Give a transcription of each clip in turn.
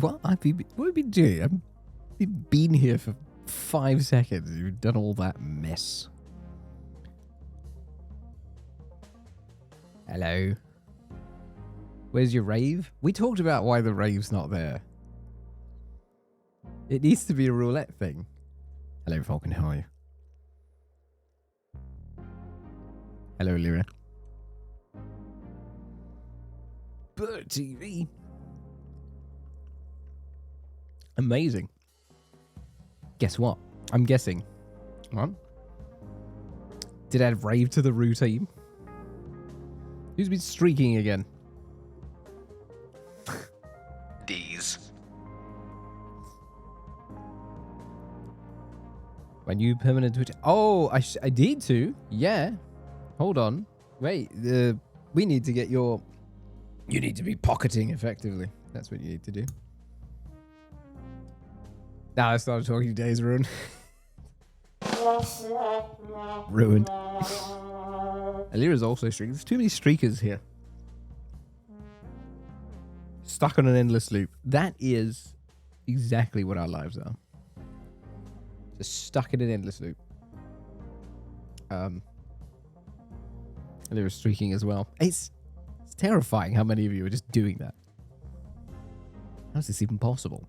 What have you been doing? I've been here for 5 seconds. You've done all that mess. Hello. Where's your rave? We talked about why the rave's not there. It needs to be a roulette thing. Hello, Falcon. How are you? Hello, Lyra. Bird TV. Amazing. Guess what? I'm guessing. What? Did I add rave to the routine? Who's been streaking again? These. My new permanent Twitter. Oh, I need to. Yeah. Hold on. Wait. We need to get your. You need to be pocketing effectively. That's what you need to do. Now I started talking days ruined. Ruined. Alira's also streaking. There's too many streakers here. Stuck on an endless loop. That is exactly what our lives are. Just stuck in an endless loop. Alira's streaking as well. It's terrifying how many of you are just doing that. How is this even possible?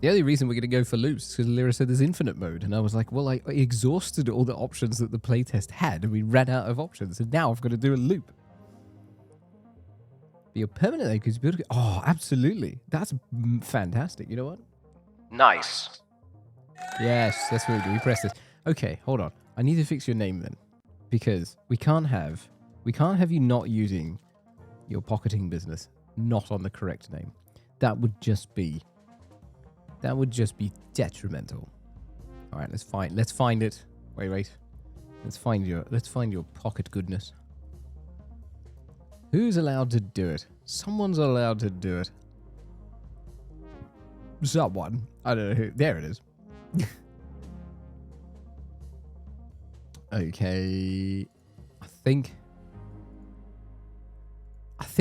The only reason we're going to go for loops is because Alira said there's infinite mode. And I was like, well, I exhausted all the options that the playtest had. And we ran out of options. And now I've got to do a loop. But you're permanent though, because you're building. Oh, absolutely. That's fantastic. You know what? Nice. Yes, that's what we do. We press this. Okay, hold on. I need to fix your name then. Because we can't have you not using your pocketing business not on the correct name. That would just be detrimental. All right, let's find it. Wait. Let's find your pocket goodness. Who's allowed to do it? Someone's allowed to do it. Someone. I don't know who. There it is. Okay. I think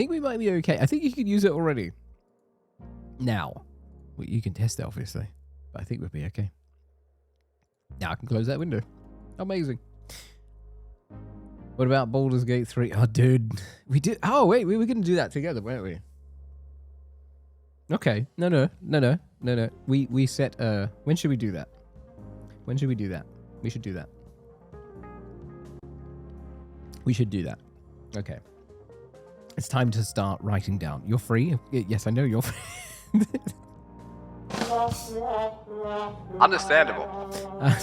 we might be okay. I think you can use it already. Now. Well, you can test it, obviously. But I think we'll be okay. Now I can close that window. Amazing. What about Baldur's Gate 3? Oh, dude. We did. Oh, wait. We were going to do that together, weren't we? Okay. No. We set... when should we do that? When should we do that? We should do that. We should do that. Okay. It's time to start writing down. You're free? Yes, I know you're free. Understandable. I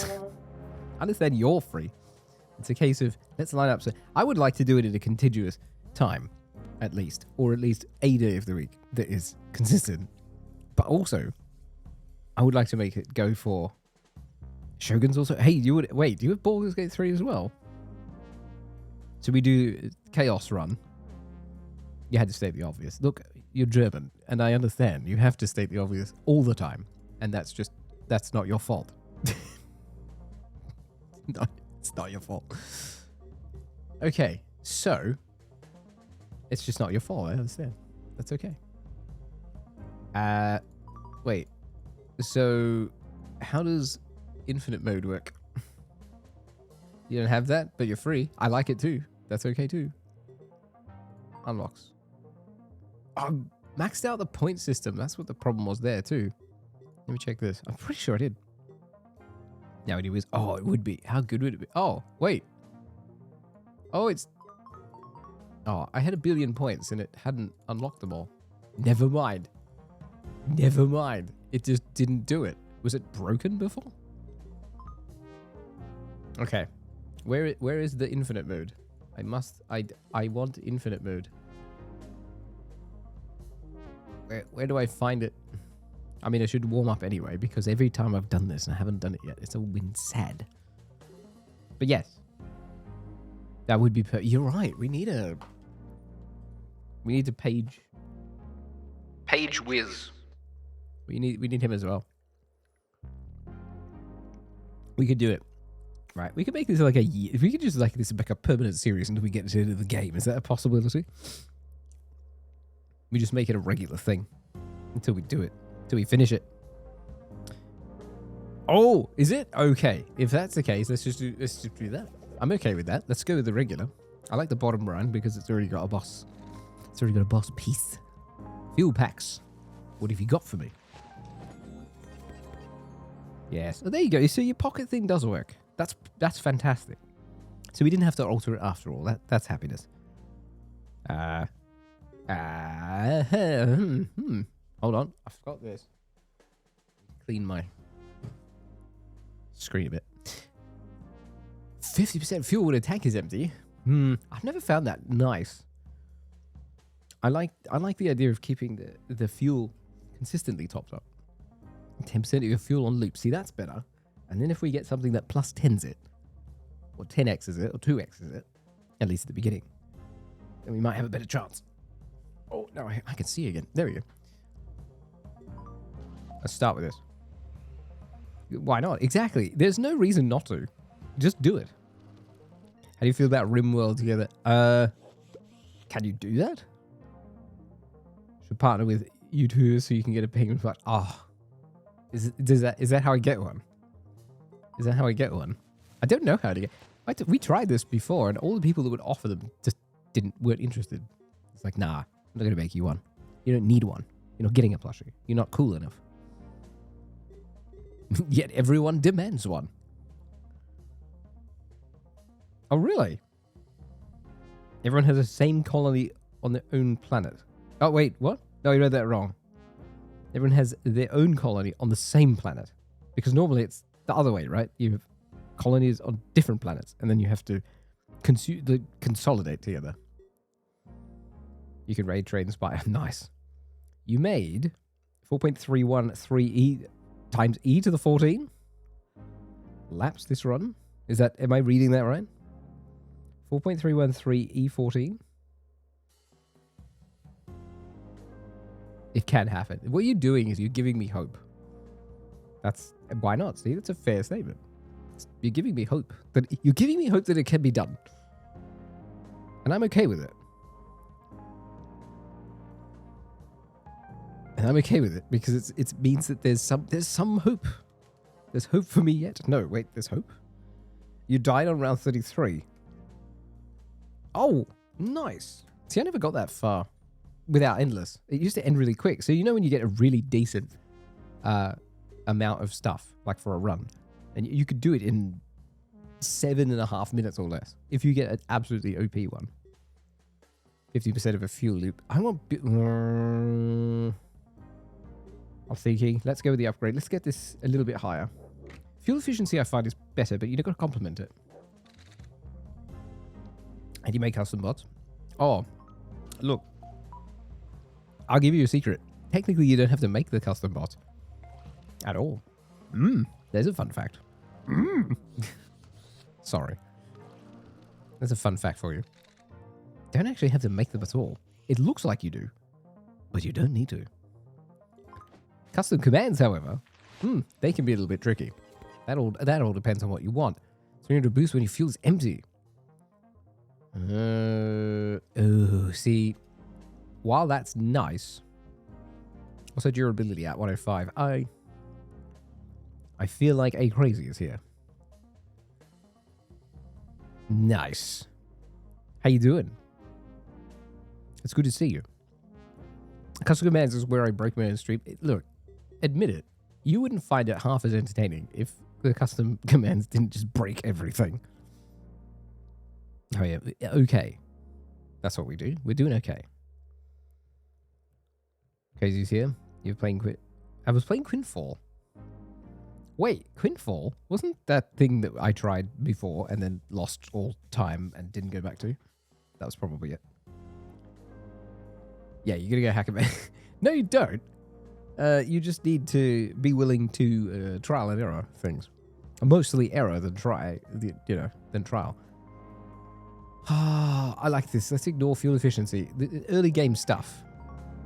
understand you're free. It's a case of, let's line up. So I would like to do it at a contiguous time, at least. Or at least a day of the week that is consistent. But also, I would like to make it go for Shoguns also. Hey, do you have Baldur's Gate 3 as well? So we do Chaos Run. You had to state the obvious. Look, you're German, and I understand. You have to state the obvious all the time. And that's not your fault. No, it's not your fault. Okay, so it's just not your fault. I understand. That's okay. Wait. So how does infinite mode work? You don't have that, but you're free. I like it too. That's okay too. Unlocks. Oh, maxed out the point system. That's what the problem was there too. Let me check this. I'm pretty sure I did. Now it was. Oh, it would be. How good would it be? Oh, wait. Oh, it's. Oh, I had 1 billion points and it hadn't unlocked them all. Never mind. Never mind. It just didn't do it. Was it broken before? Okay. Where is the infinite mode? I want infinite mode. Where do I find it? I mean, I should warm up anyway, because every time I've done this and I haven't done it yet, it's all been sad. But yes. That would be you're right. We need a page. Page whiz. We need him as well. We could do it. Right. We could make this like a year. If we could just like this like a permanent series until we get to the end of the game, is that a possibility? We just make it a regular thing. Until we do it. Until we finish it. Oh, is it? Okay. If that's the case, let's just do that. I'm okay with that. Let's go with the regular. I like the bottom brand because it's already got a boss. It's already got a boss piece. Fuel packs. What have you got for me? Yes. Oh, there you go. You see, your pocket thing does work. That's fantastic. So we didn't have to alter it after all. That's happiness. Hold on. I forgot this. Clean my screen a bit. 50% fuel when a tank is empty. I've never found that nice. I like the idea of keeping the fuel consistently topped up. 10% of your fuel on loop. See, that's better. And then if we get something that plus 10s it, or 10x's it, or 2x's it, at least at the beginning, then we might have a better chance. Oh, no, I can see again. There we go. Let's start with this. Why not? Exactly. There's no reason not to. Just do it. How do you feel about RimWorld together? Can you do that? Should partner with you two so you can get a penguin fight. Oh. Is that how I get one? Is that how I get one? I don't know how to get... we tried this before, and all the people that would offer them just weren't interested. It's like, nah, I'm not going to make you one. You don't need one. You're not getting a plushie. You're not cool enough. Yet everyone demands one. Oh, really? Everyone has the same colony on their own planet. Oh, wait, what? No, you read that wrong. Everyone has their own colony on the same planet. Because normally it's the other way, right? You have colonies on different planets, and then you have to consolidate together. You can raid, trade, and spy. Nice. You made 4.313 times e to the 14. Lapse this run. Am I reading that right? 4.313 E14. It can happen. What you're doing is you're giving me hope. Why not? See, that's a fair statement. You're giving me hope. You're giving me hope that it can be done. And I'm okay with it. And I'm okay with it because it means that there's some hope. There's hope for me yet. No, wait, there's hope. You died on round 33. Oh, nice. See, I never got that far without Endless. It used to end really quick. So you know when you get a really decent amount of stuff, like for a run, and you could do it in 7.5 minutes or less. If you get an absolutely OP one. 50% of a fuel loop. I want... I'm thinking, let's go with the upgrade. Let's get this a little bit higher. Fuel efficiency I find is better, but you've got to complement it. And you make custom bots. Oh, look. I'll give you a secret. Technically, you don't have to make the custom bot at all. There's a fun fact. Sorry. There's a fun fact for you. Don't actually have to make them at all. It looks like you do, but you don't need to. Custom commands, however, they can be a little bit tricky. That all depends on what you want. So you need to boost when your fuel is empty. See, while that's nice, also durability at 105. I feel like a crazy is here. Nice. How you doing? It's good to see you. Custom commands is where I break my own stream. Look, admit it. You wouldn't find it half as entertaining if the custom commands didn't just break everything. Oh yeah, okay. That's what we do. We're doing okay. Crazy's here. You're playing I was playing Quinfall. Wait, Quinfall? Wasn't that thing that I tried before and then lost all time and didn't go back to? That was probably it. Yeah, you're gonna go hack it. No, you don't. You just need to be willing to trial and error things. Mostly error than than trial. Ah, I like this. Let's ignore fuel efficiency. The early game stuff.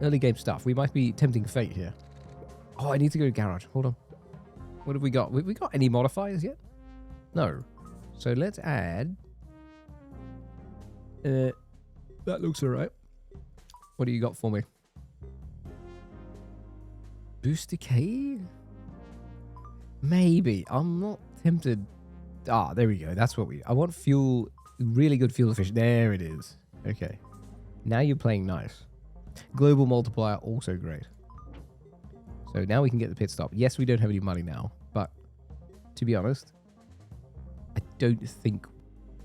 Early game stuff. We might be tempting fate here. Oh, I need to go to garage. Hold on. What have we got? Have we got any modifiers yet? No. So let's add... that looks alright. What do you got for me? Boost decay? Maybe. I'm not tempted. Ah, there we go. That's what I want fuel, really good fuel efficient. There it is. Okay. Now you're playing nice. Global multiplier, also great. So now we can get the pit stop. Yes, we don't have any money now, but to be honest, I don't think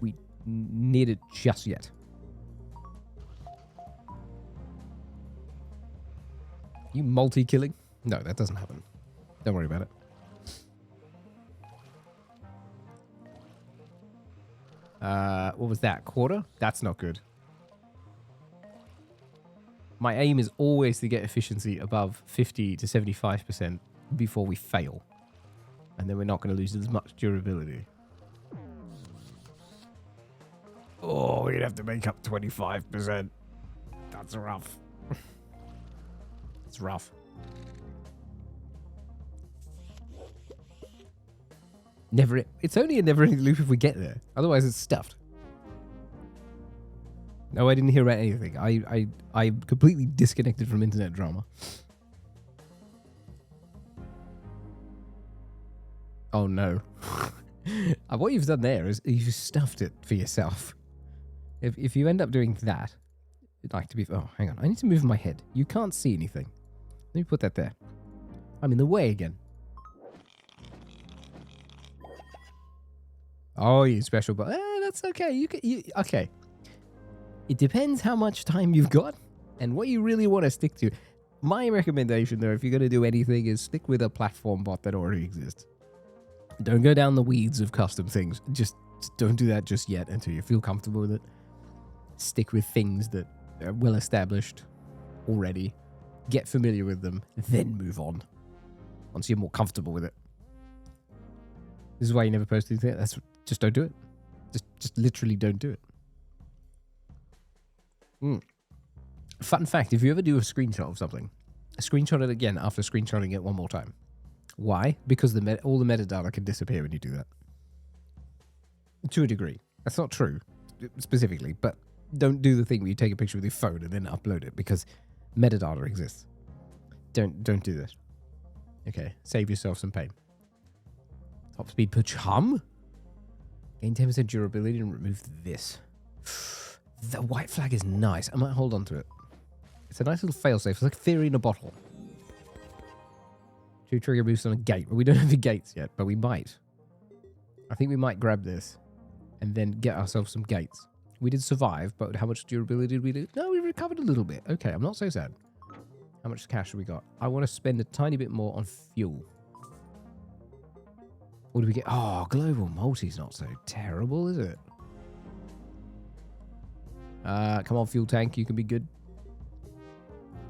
we need it just yet. You multi-killing? No, that doesn't happen. Don't worry about it. What was that? Quarter? That's not good. My aim is always to get efficiency above 50 to 75% before we fail. And then we're not going to lose as much durability. Oh, we'd have to make up 25%. That's rough. It's rough. It's only a never-ending loop if we get there. Otherwise, it's stuffed. No, I didn't hear about anything. I completely disconnected from internet drama. Oh no. What you've done there is you've stuffed it for yourself. If you end up doing that, like to be... Oh, hang on. I need to move my head. You can't see anything. Let me put that there. I'm in the way again. Oh, you special, but that's okay. Okay. It depends how much time you've got and what you really want to stick to. My recommendation, though, if you're going to do anything, is stick with a platform bot that already exists. Don't go down the weeds of custom things. Just don't do that just yet until you feel comfortable with it. Stick with things that are well established already. Get familiar with them, then move on. Once you're more comfortable with it. This is why you never post anything. Just don't do it. Just literally don't do it. Fun fact, if you ever do a screenshot of something, screenshot it again after screenshotting it one more time. Why? Because all the metadata can disappear when you do that. To a degree. That's not true, specifically, but don't do the thing where you take a picture with your phone and then upload it, because metadata exists. Don't do this. Okay, save yourself some pain. Top speed per chum? Gain 10% durability and remove this. The white flag is nice. I might hold on to it. It's a nice little failsafe. It's like theory in a bottle. 2 trigger boosts on a gate. Well, we don't have the gates yet, but we might. I think we might grab this and then get ourselves some gates. We did survive, but how much durability did we do? No, we recovered a little bit. Okay, I'm not so sad. How much cash have we got? I want to spend a tiny bit more on fuel. What do we get? Oh, global multi's not so terrible, is it? Come on, fuel tank. You can be good.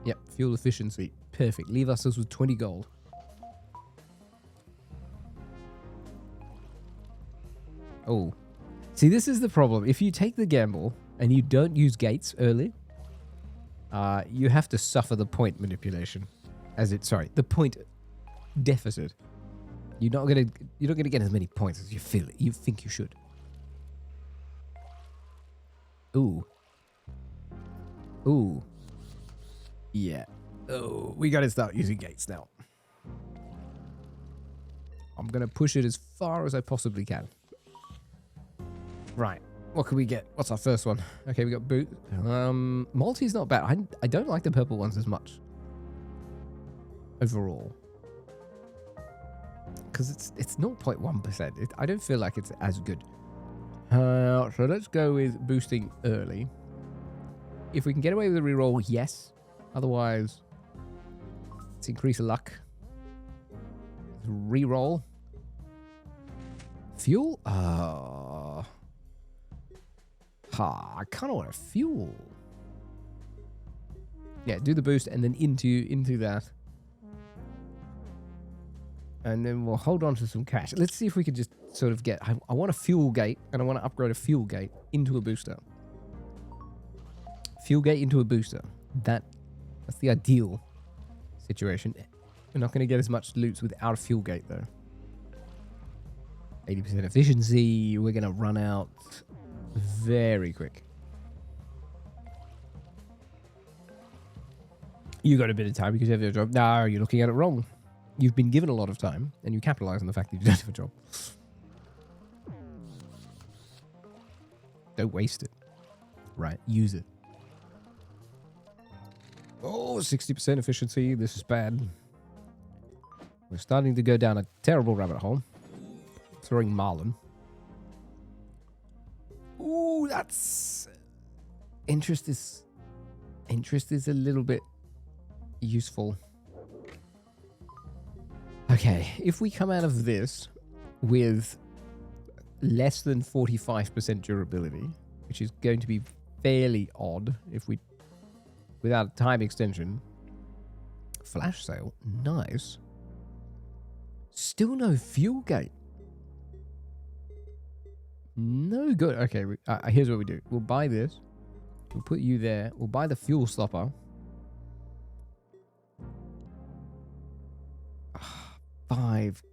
Yep, fuel efficiency. Perfect. Leave ourselves with 20 gold. Oh. See, this is the problem. If you take the gamble and you don't use gates early, you have to suffer the point manipulation. The point deficit. You're not gonna get as many points as you think you should. Ooh. Ooh. Yeah. Oh, we gotta start using gates now. I'm gonna push it as far as I possibly can. Right. What can we get? What's our first one? Okay, we got boot. Multi's not bad. I don't like the purple ones as much. Overall. Because it's 0.1%. I don't feel like it's as good. So let's go with boosting early. If we can get away with a reroll, yes. Otherwise, let's increase luck. Reroll. Fuel? I kind of want a fuel. Yeah, do the boost and then into that. And then we'll hold on to some cash. Let's see if we can just sort of get... I want a fuel gate, and I want to upgrade a fuel gate into a booster. Fuel gate into a booster. That's the ideal situation. We're not going to get as much loot without a fuel gate, though. 80% efficiency. We're going to run out very quick. You got a bit of time because you have your job. No, you're looking at it wrong. You've been given a lot of time, and you capitalize on the fact that you don't have a job. Don't waste it. Right, use it. Oh, 60% efficiency. This is bad. We're starting to go down a terrible rabbit hole. Throwing Marlin. Ooh, that's... Interest is a little bit useful. Okay, if we come out of this with less than 45% durability, which is going to be fairly odd if we... Without a time extension. Flash sale. Nice. Still no fuel gate. No good. Okay, here's what we do. We'll buy this. We'll put you there. We'll buy the fuel stopper. 5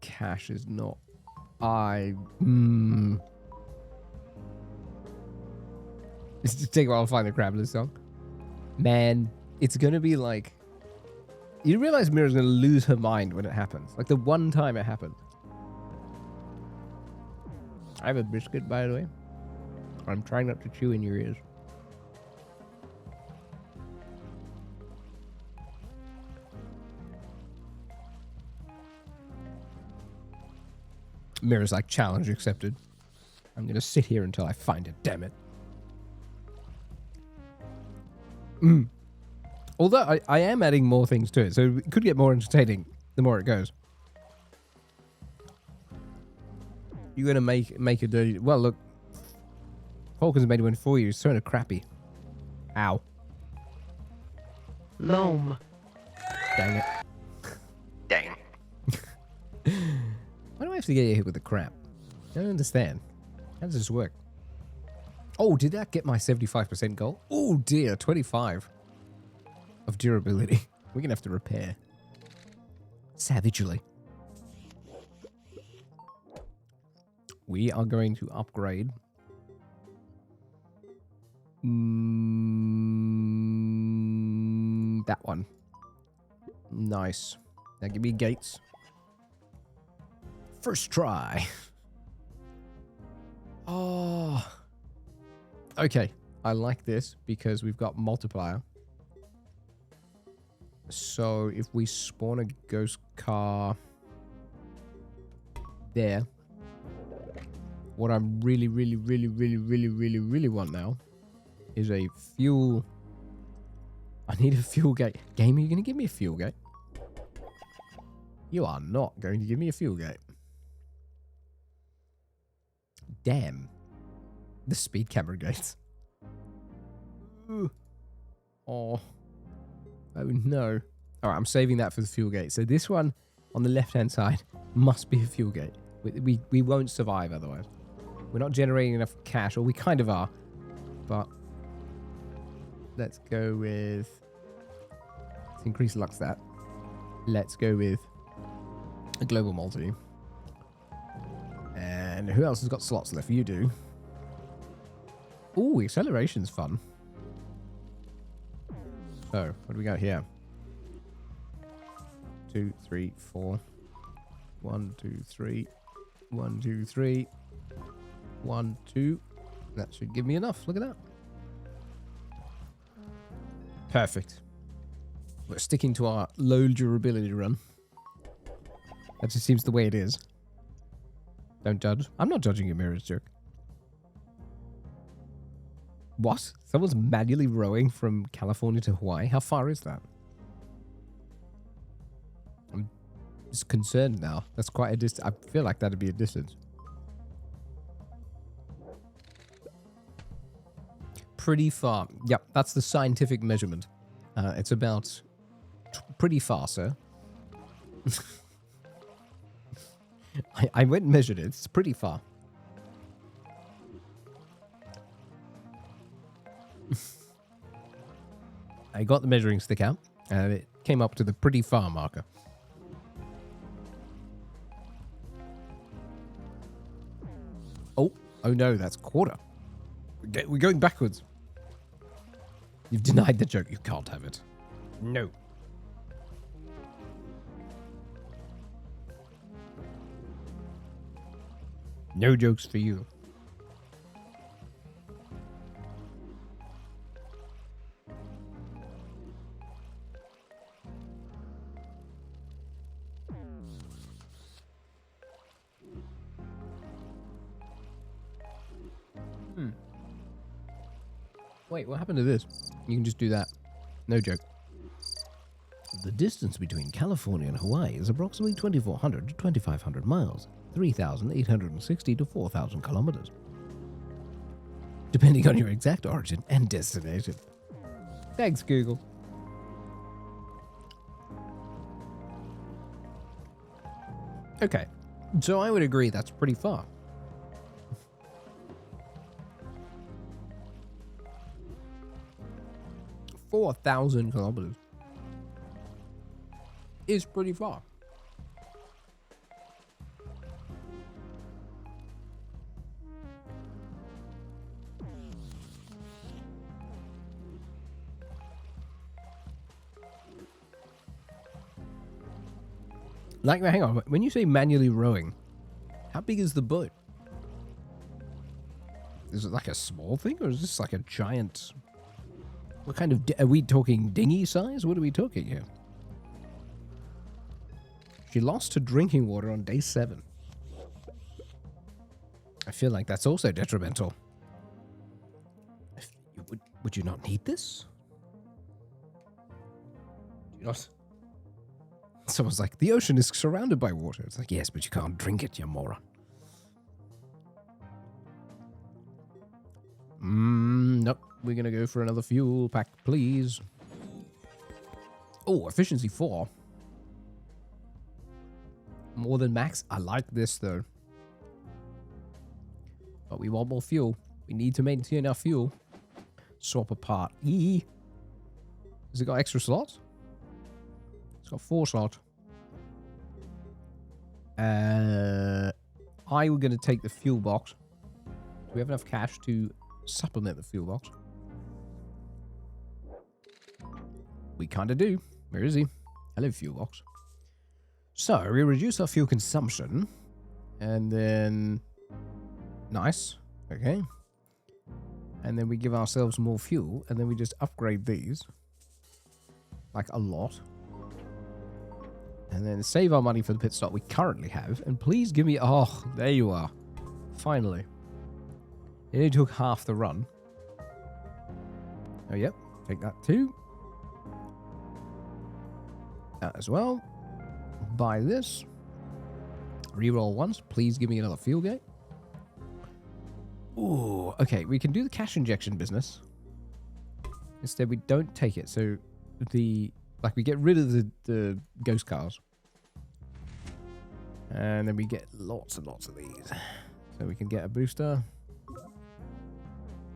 cash is not... It's just take a while to find the crab song. Man, it's gonna be like... You realize Mira's gonna lose her mind when it happens. Like the one time it happened. I have a biscuit, by the way. I'm trying not to chew in your ears. Mira's like, challenge accepted. I'm gonna sit here until I find it, damn it. Although I am adding more things to it, so it could get more entertaining the more it goes. You're gonna make a dirty... Well, look. Falcon's made one for you. It's sort of crappy. Ow. Loam. Dang it. Dang. Why do I have to get hit with the crap? I don't understand. How does this work? Oh, did that get my 75% goal? Oh dear, 25 of durability. We're gonna have to repair. Savagely. We are going to upgrade. That one. Nice. Now give me gates. First try. Oh. Okay. I like this because we've got multiplier. So if we spawn a ghost car there, what I really want now is a fuel. I need a fuel gate. Game, are you going to give me a fuel gate? You are not going to give me a fuel gate. Damn. The speed camera gates. Ooh. Oh. Oh no. Alright, I'm saving that for the fuel gate. So this one on the left-hand side must be a fuel gate. We won't survive otherwise. We're not generating enough cash, or we kind of are. But let's go with... Let's increase luck stat. Let's go with a global multi. And who else has got slots left? You do. Ooh, acceleration's fun. So, what do we got here? 2, 3, 4. 1, 2, 3. 1, 2, 3. 1, 2. That should give me enough. Look at that. Perfect. We're sticking to our low durability run. That just seems the way it is. Don't judge. I'm not judging your mirrors, jerk. What? Someone's manually rowing from California to Hawaii? How far is that? I'm just concerned now. That's quite a distance. I feel like that'd be a distance. Pretty far. Yep, that's the scientific measurement. It's about pretty far, sir. I went and measured it. It's pretty far. I got the measuring stick out, and it came up to the pretty far marker. Oh no, that's quarter. We're going backwards. You've denied the joke. You can't have it. No. No jokes for you. Wait, what happened to this? You can just do that. No joke. The distance between California and Hawaii is approximately 2,400 to 2,500 miles, 3,860 to 4,000 kilometers, depending on your exact origin and destination. Thanks, Google. Okay, so I would agree that's pretty far. $4,000 kilometers is pretty far. Like, hang on, when you say manually rowing, how big is the boat? Is it like a small thing, or is this like a giant? What kind of, are we talking dinghy size? What are we talking here? She lost her drinking water on day 7. I feel like that's also detrimental. Would you not need this? Do you not? Someone's like, the ocean is surrounded by water. It's like, yes, but you can't drink it, you moron. Nope. We're going to go for another fuel pack, please. Oh, efficiency 4. More than max. I like this, though. But we want more fuel. We need to maintain our fuel. Swap apart. E. Has it got extra slots? It's got 4 slots. I'm going to take the fuel box. Do we have enough cash to supplement the fuel box? We kind of do. Where is he? Hello, fuel box. So, we reduce our fuel consumption. And then... Nice. Okay. And then we give ourselves more fuel. And then we just upgrade these. Like a lot. And then save our money for the pit stop we currently have. And please give me... Oh, there you are. Finally. It only took half the run. Oh, yep. Take that too. That as well. Buy this. Reroll once. Please give me another fuel gate. Ooh, okay. We can do the cash injection business. Instead, we don't take it. So, we get rid of the ghost cars. And then we get lots and lots of these. So, we can get a booster.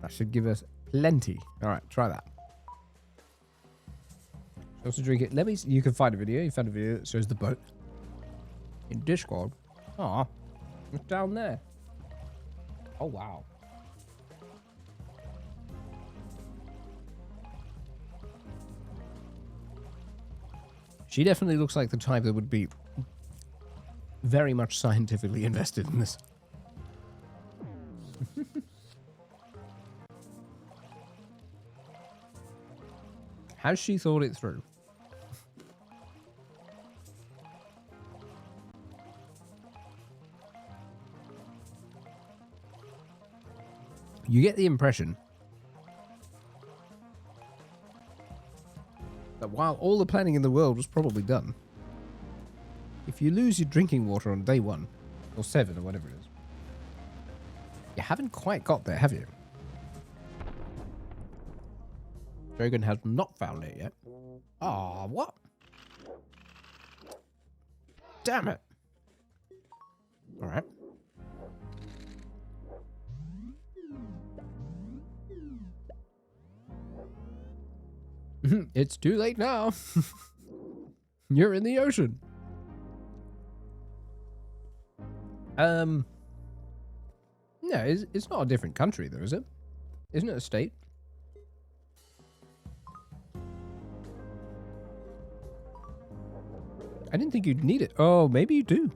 That should give us plenty. All right, try that. Also drink it. You can find a video. You found a video that shows the boat. In Discord. Aw. It's down there. Oh, wow. She definitely looks like the type that would be very much scientifically invested in this. Has she thought it through? You get the impression that while all the planning in the world was probably done, if you lose your drinking water on day 1, or 7, or whatever it is, you haven't quite got there, have you? Dragon has not found it yet. Ah, what? Damn it. Alright. It's too late now. You're in the ocean. No, it's not a different country though, is it? Isn't it a state? I didn't think you'd need it. Oh, maybe you do.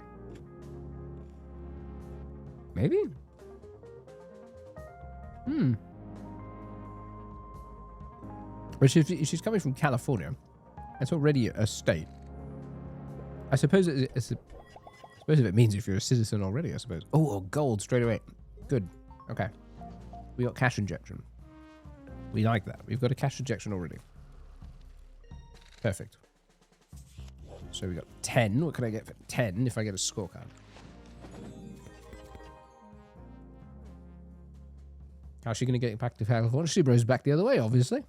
Maybe? But if she's coming from California, that's already a state. I suppose I suppose if it means if you're a citizen already, I suppose. Oh, gold straight away. Good. Okay. We got cash injection. We like that. We've got a cash injection already. Perfect. So we got 10. What can I get for 10 if I get a scorecard? How's she going to get back to California? She goes back the other way, obviously.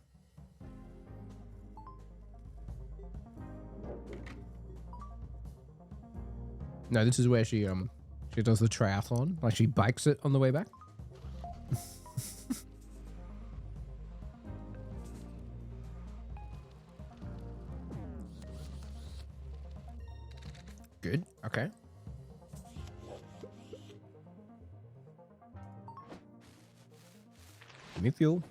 No, this is where she does the triathlon. Like she bikes it on the way back. Good. Okay. Give me fuel.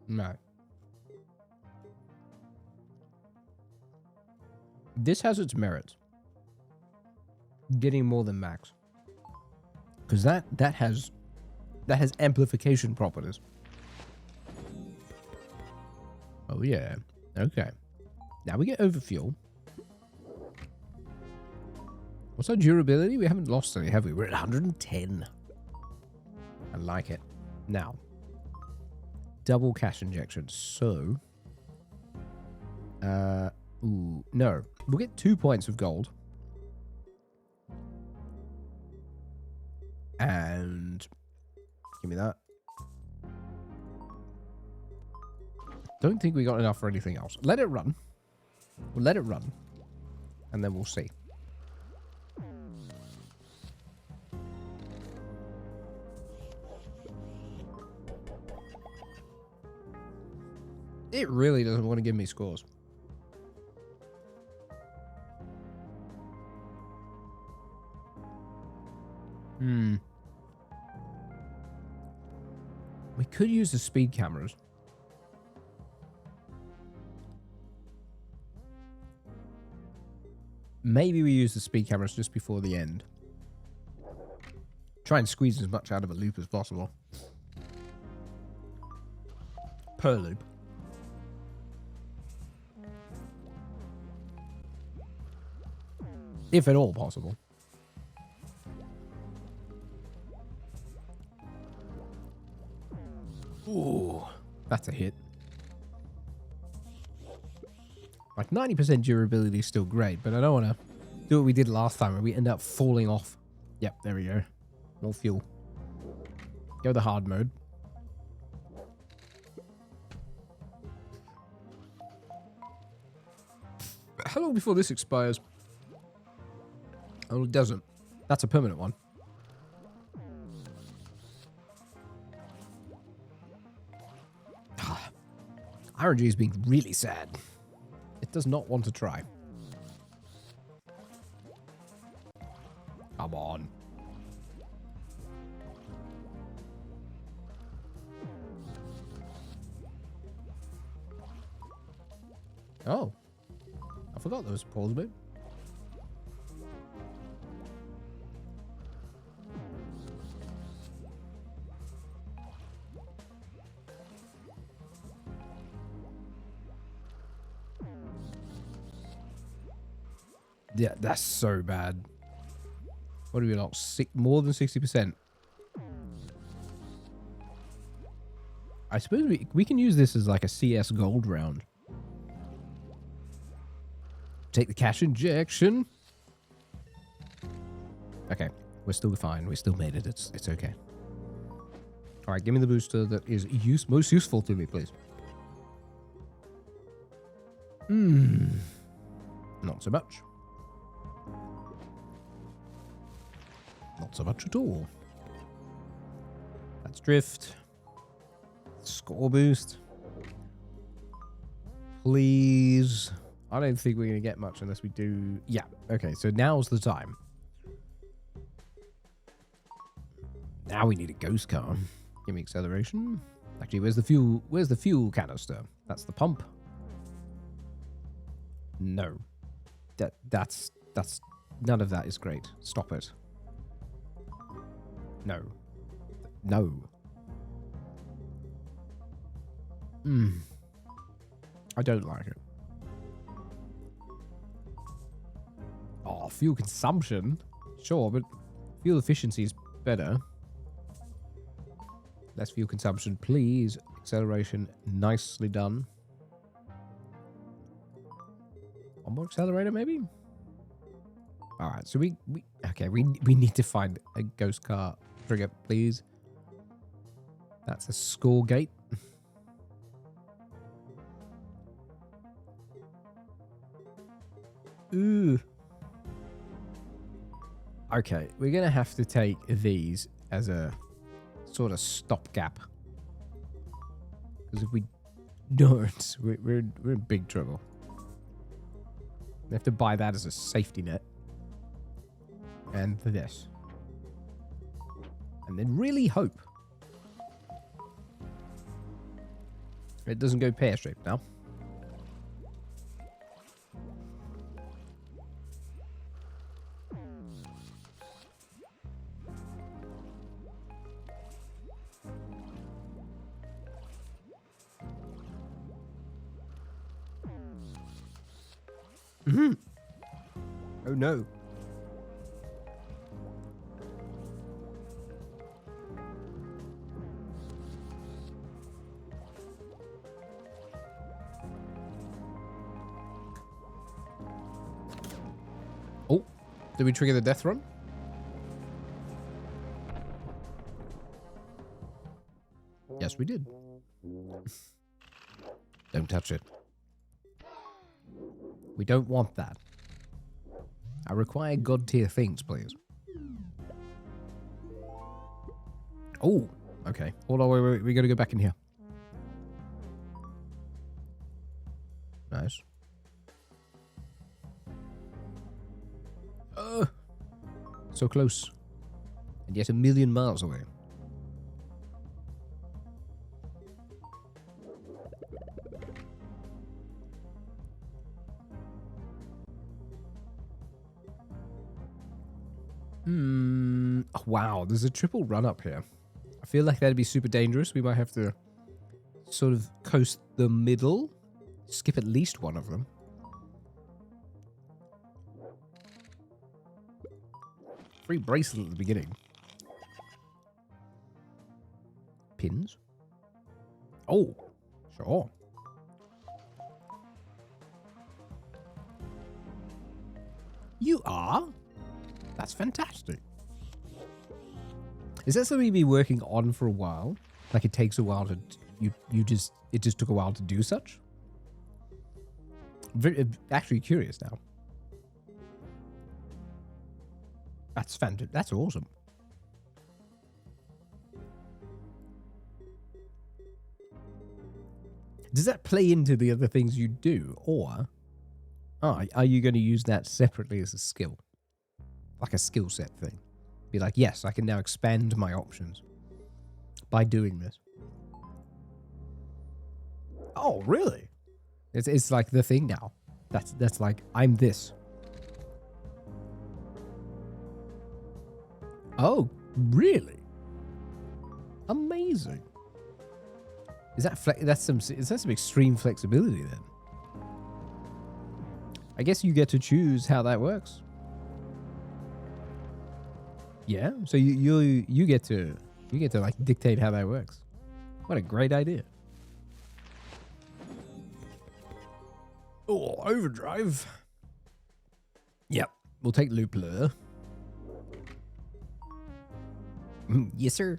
No. This has its merits. Getting more than max. Because that has amplification properties. Oh yeah. Okay. Now we get overfuel. What's our durability? We haven't lost any, have we? We're at 110. I like it. Now, double cash injection. So, ooh, no. We'll get 2 points of gold. And give me that. Don't think we got enough for anything else. Let it run. We'll let it run. And then we'll see. It really doesn't want to give me scores. We could use the speed cameras. Maybe we use the speed cameras just before the end. Try and squeeze as much out of a loop as possible. Per loop. If at all possible. Ooh, that's a hit. Like 90% durability is still great, but I don't want to do what we did last time where we end up falling off. Yep, there we go. More fuel. Go the hard mode. How long before this expires? Oh, it doesn't. That's a permanent one. RNG is being really sad. It does not want to try. Come on. Oh. I forgot there was a pause bit. Yeah, that's so bad. What do we lock? More than 60%. I suppose we can use this as like a CS gold round. Take the cash injection. Okay, we're still fine. We still made it. It's okay. All right, give me the booster that is most useful to me, please. Not so much. Not so much at all. That's drift. Score boost. Please. I don't think we're going to get much unless we do... Yeah, okay, so now's the time. Now we need a ghost car. Give me acceleration. Actually, where's the fuel? Where's the fuel canister? That's the pump. No. That's none of that is great. Stop it. No. No. I don't like it. Oh, fuel consumption? Sure, but fuel efficiency is better. Less fuel consumption, please. Acceleration, nicely done. One more accelerator, maybe? Alright, so we need to find a ghost car trigger, please. That's a score gate. Ooh. Okay, we're gonna have to take these as a sort of stopgap. Because if we don't, we're in big trouble. We have to buy that as a safety net. And this. And then really hope it doesn't go pear-shaped now. Oh no. Oh, did we trigger the death run? Yes, we did. Don't touch it. We don't want that. I require god tier things, please. Oh, okay. Hold on, wait. We gotta go back in here. Nice. So close. And yet a million miles away. Oh, wow, there's a triple run up here. I feel like that'd be super dangerous. We might have to sort of coast the middle. Skip at least one of them. Free bracelet at the beginning. Pins? Oh, sure. You are? That's fantastic. Is that something you've been working on for a while? Like it takes a while to it just took a while to do such? Actually curious now. That's fantastic. That's awesome. Does that play into the other things you do, or are you going to use that separately as a skill? Like a skill set thing. Be like, yes, I can now expand my options by doing this. Oh, really? It's like the thing now. That's like, I'm this. Oh, really? Amazing. Is that some extreme flexibility then? I guess you get to choose how that works. Yeah, so you get to like dictate how that works. What a great idea. Oh, overdrive. Yep, we'll take Loopler. Yes, sir.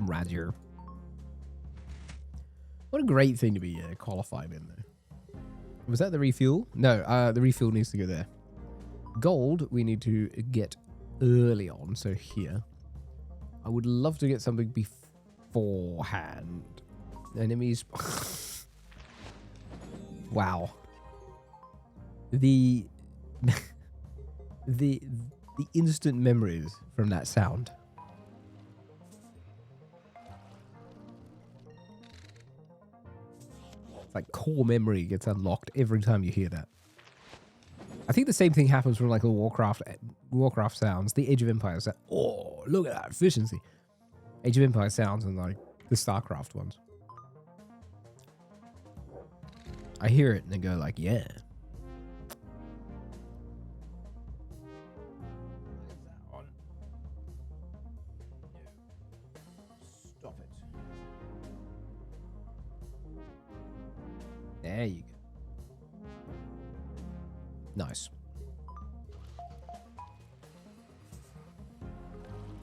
Roger. What a great thing to be qualified in there. Was that the refuel? No, the refuel needs to go there. Gold, we need to get early on, so here. I would love to get something beforehand. Enemies. Wow. The instant memories from that sound. like core memory gets unlocked every time you hear that. I think the same thing happens from like the Warcraft sounds, the Age of Empires. Oh, look at that efficiency! Age of Empires sounds and like the StarCraft ones. I hear it and I go like, yeah. Stop it. There you go. Nice.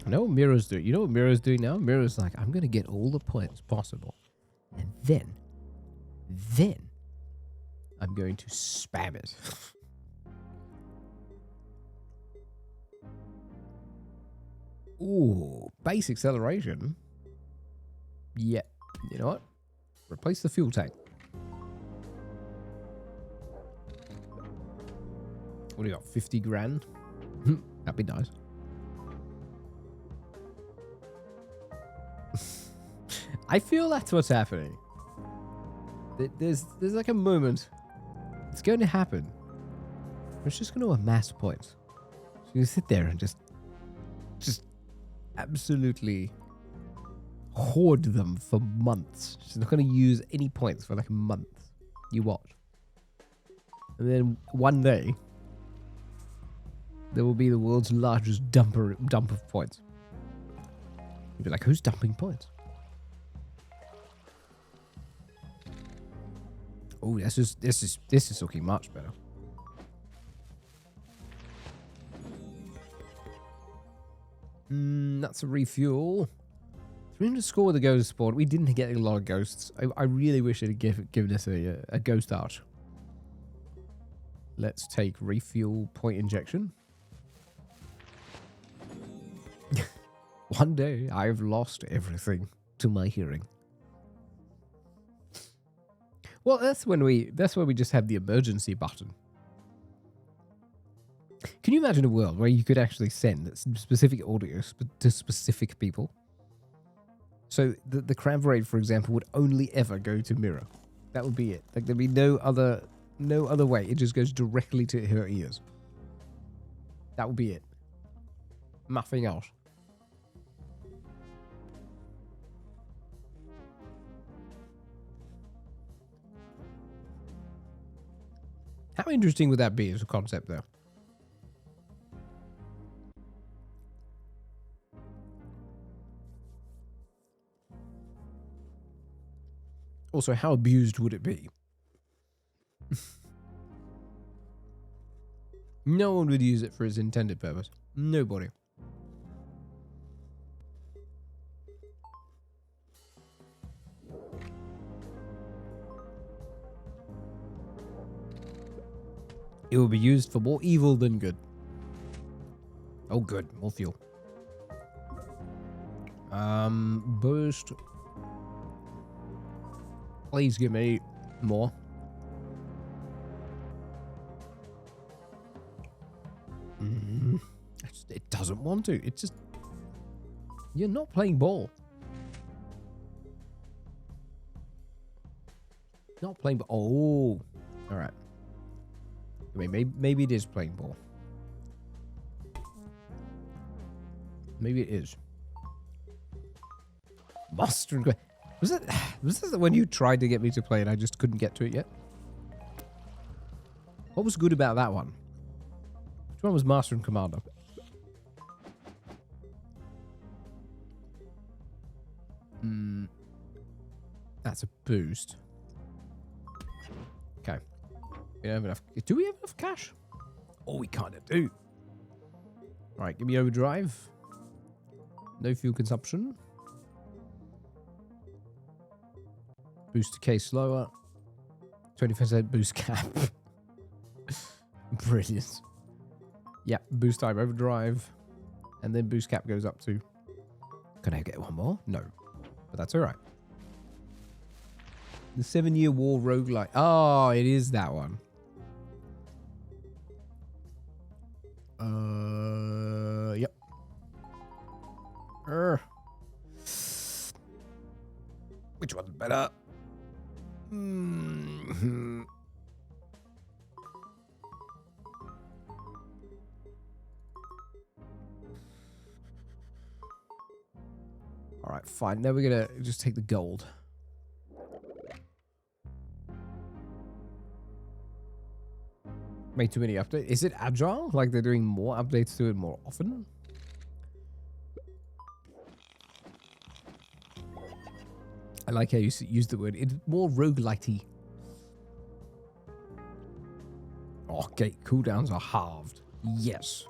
I know what Miro's doing. You know what Miro's doing now? Miro's like, I'm going to get all the points possible. And then I'm going to spam it. Ooh, base acceleration. Yeah. You know what? Replace the fuel tank. What do you got? 50 grand? That'd be nice. I feel that's what's happening. There's like a moment. It's going to happen. It's just going to amass points. So you sit there and just absolutely hoard them for months. She's not going to use any points for like a month. You watch. And then one day, there will be the world's largest dump of points. You'll be like, who's dumping points? Oh, this is looking much better. That's a refuel. 300 score with a ghost spawn. We didn't get a lot of ghosts. I really wish it had given us a ghost arch. Let's take refuel point injection. One day, I've lost everything to my hearing. Well, that's when we just have the emergency button. Can you imagine a world where you could actually send specific audio to specific people? So the crab rate, for example, would only ever go to Mira. That would be it. Like there'd be no other way. It just goes directly to her ears. That would be it. Nothing else. How interesting would that be as a concept, though? Also, how abused would it be? No one would use it for its intended purpose. Nobody. It will be used for more evil than good. Oh, good. More fuel. Boost. Please give me more. It doesn't want to. It just... You're not playing ball. Not playing ball. Oh. Alright. I mean, maybe it is playing ball. Maybe it is. Master and... Was this the one you tried to get me to play and I just couldn't get to it yet? What was good about that one? Which one was Master and Commander? That's a boost. Okay. We don't have enough. Do we have enough cash? Oh, we kind of do. All right, give me overdrive. No fuel consumption. Boost decay slower. 20% boost cap. Brilliant. Yeah, boost time overdrive. And then boost cap goes up to... Can I get one more? No. But that's all right. The 7-Year War roguelike. Oh, it is that one. Yep. Which one's better? All right, fine. Now we're gonna just take the gold. Make too many updates. Is it agile? Like they're doing more updates to it more often? I like how you use the word. It's more roguelite-y. Oh, gate cooldowns are halved. Yes.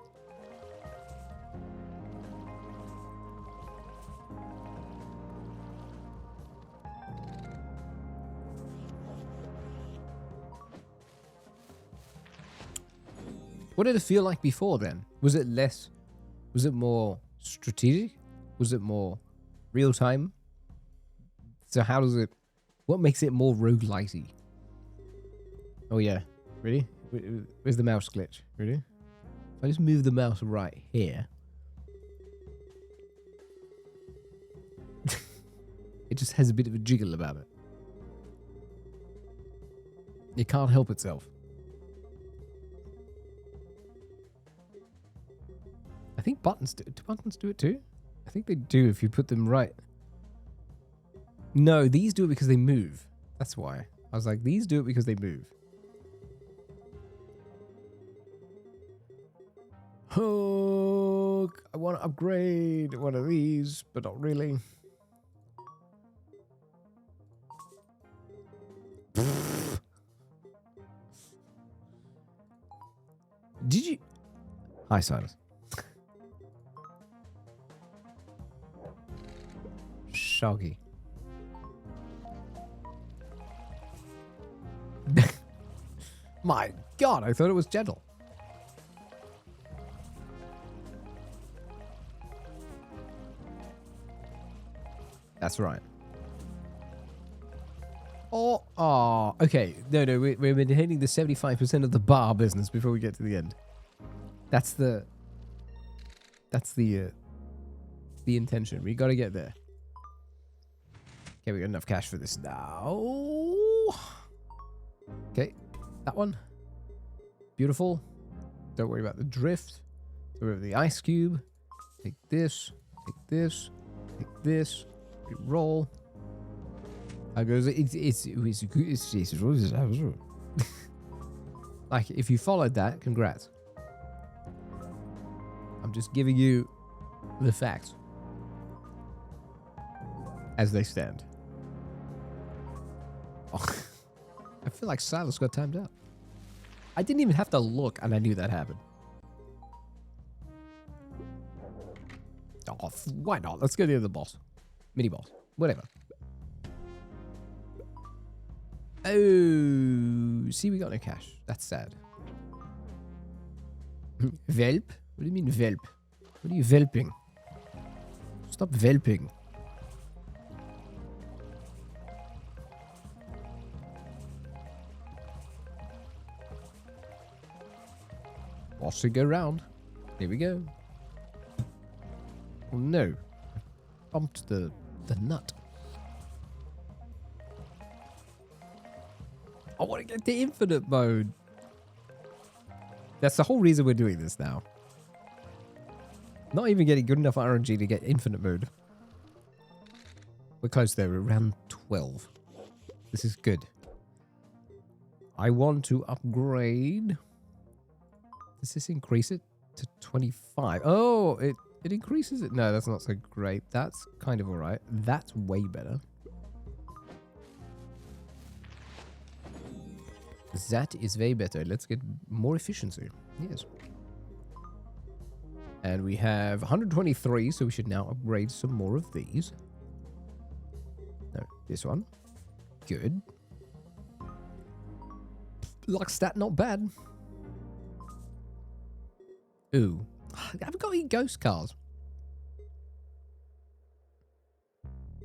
What did it feel like before then? Was it less? Was it more strategic? Was it more real time? So how does it? What makes it more roguelite-y? Oh yeah, really? Where's the mouse glitch? Really? If I just move the mouse right here, it just has a bit of a jiggle about it. It can't help itself. I think buttons do buttons do it too? I think they do if you put them right. No, these do it because they move. That's why. I was like, these do it because they move. Oh, I want to upgrade one of these, but not really. Did you? Hi, Silas. Shoggy. My God, I thought it was gentle. That's right. Oh, okay. No, we're maintaining the 75% of the bar business before we get to the end. That's the intention. We got to get there. Okay, we got enough cash for this now. Okay, that one. Beautiful. Don't worry about the drift. Don't worry about the ice cube. Take this. Take this. Take this. Roll. How goes it? It's like if you followed that, congrats. I'm just giving you the facts as they stand. Oh, I feel like Silas got timed out. I didn't even have to look, and I knew that happened. Oh, why not? Let's go to the other boss. Mini boss. Whatever. Oh, see, we got no cash. That's sad. Velp? What do you mean, velp? What are you velping? Stop velping. Bossing go round. Here we go. Oh no. I bumped the nut. I want to get the infinite mode. That's the whole reason we're doing this now. Not even getting good enough RNG to get infinite mode. We're close there. We're around 12. This is good. I want to upgrade. Does this increase it to 25? Oh, it increases it. No, that's not so great. That's kind of all right. That's way better. That is way better. Let's get more efficiency. Yes. And we have 123, so we should now upgrade some more of these. No, this one. Good. Luck stat, not bad. Ooh. I haven't got any ghost cars.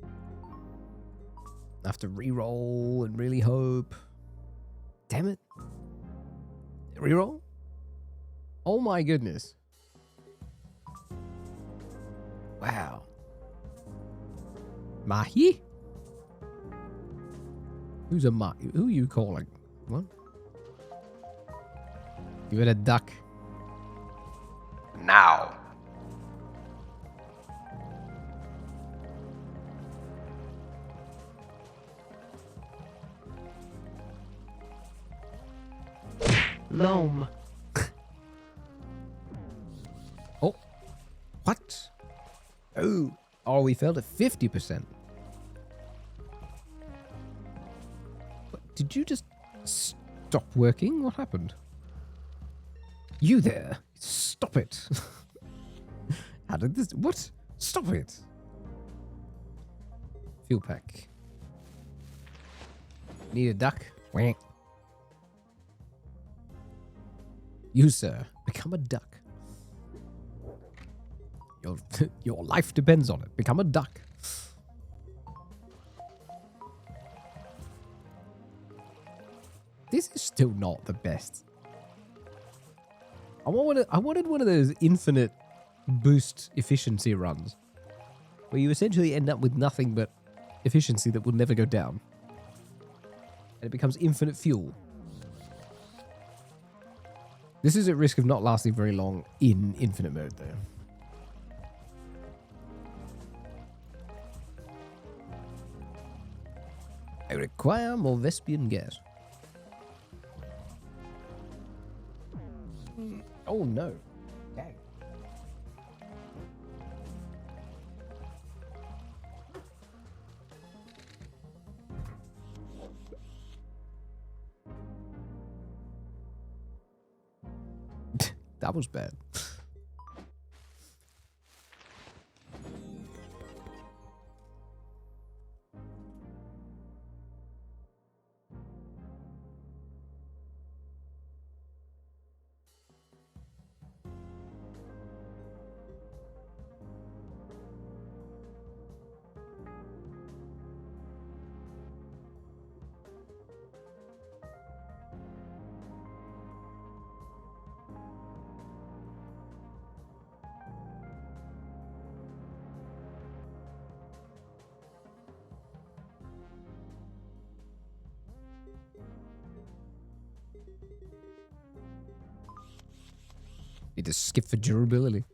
I have to re-roll and really hope. Damn it. Reroll? Oh my goodness. Wow. Mahi? Who's a Mahi? Who are you calling? What? You had a duck. Now. Loam. Oh. What? Oh. Oh, we failed at 50%. What, did you just stop working? What happened? You there. Stop it. How did this... What? Stop it. Fuel pack. Need a duck? Wah. You, sir, become a duck. Your life depends on it. Become a duck. This is still not the best. I wanted one of those infinite boost efficiency runs where you essentially end up with nothing but efficiency that will never go down. And it becomes infinite fuel. This is at risk of not lasting very long in infinite mode, though. I require more Vespian gas. Oh no. Okay. That was bad. Need to skip for durability.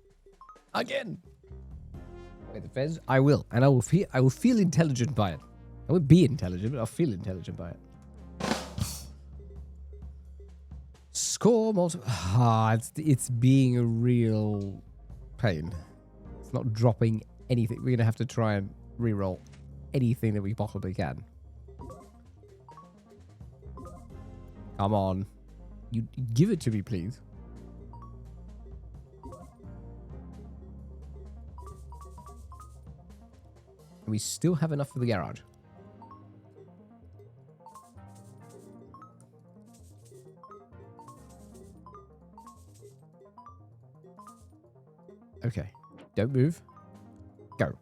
Again. Wait, the fez? I will. And I will feel intelligent by it. I won't be intelligent, but I'll feel intelligent by it. Score multi... Ah, it's being a real pain. It's not dropping anything. We're going to have to try and reroll anything that we possibly can. Come on. You give it to me, please. We still have enough for the garage. Okay. Don't move. Go.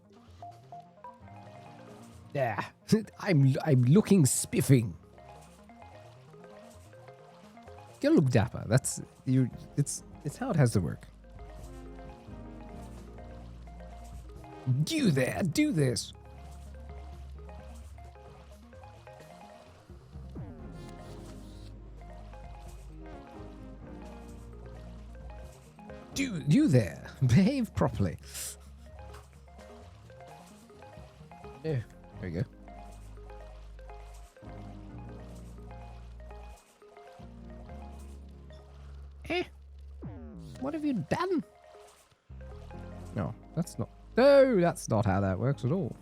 Yeah. I'm looking spiffing. You gotta look dapper. That's you. It's how it has to work. You there, do this. You there, behave properly. Yeah, there you go. What have you done? No, that's not. No, that's not how that works at all.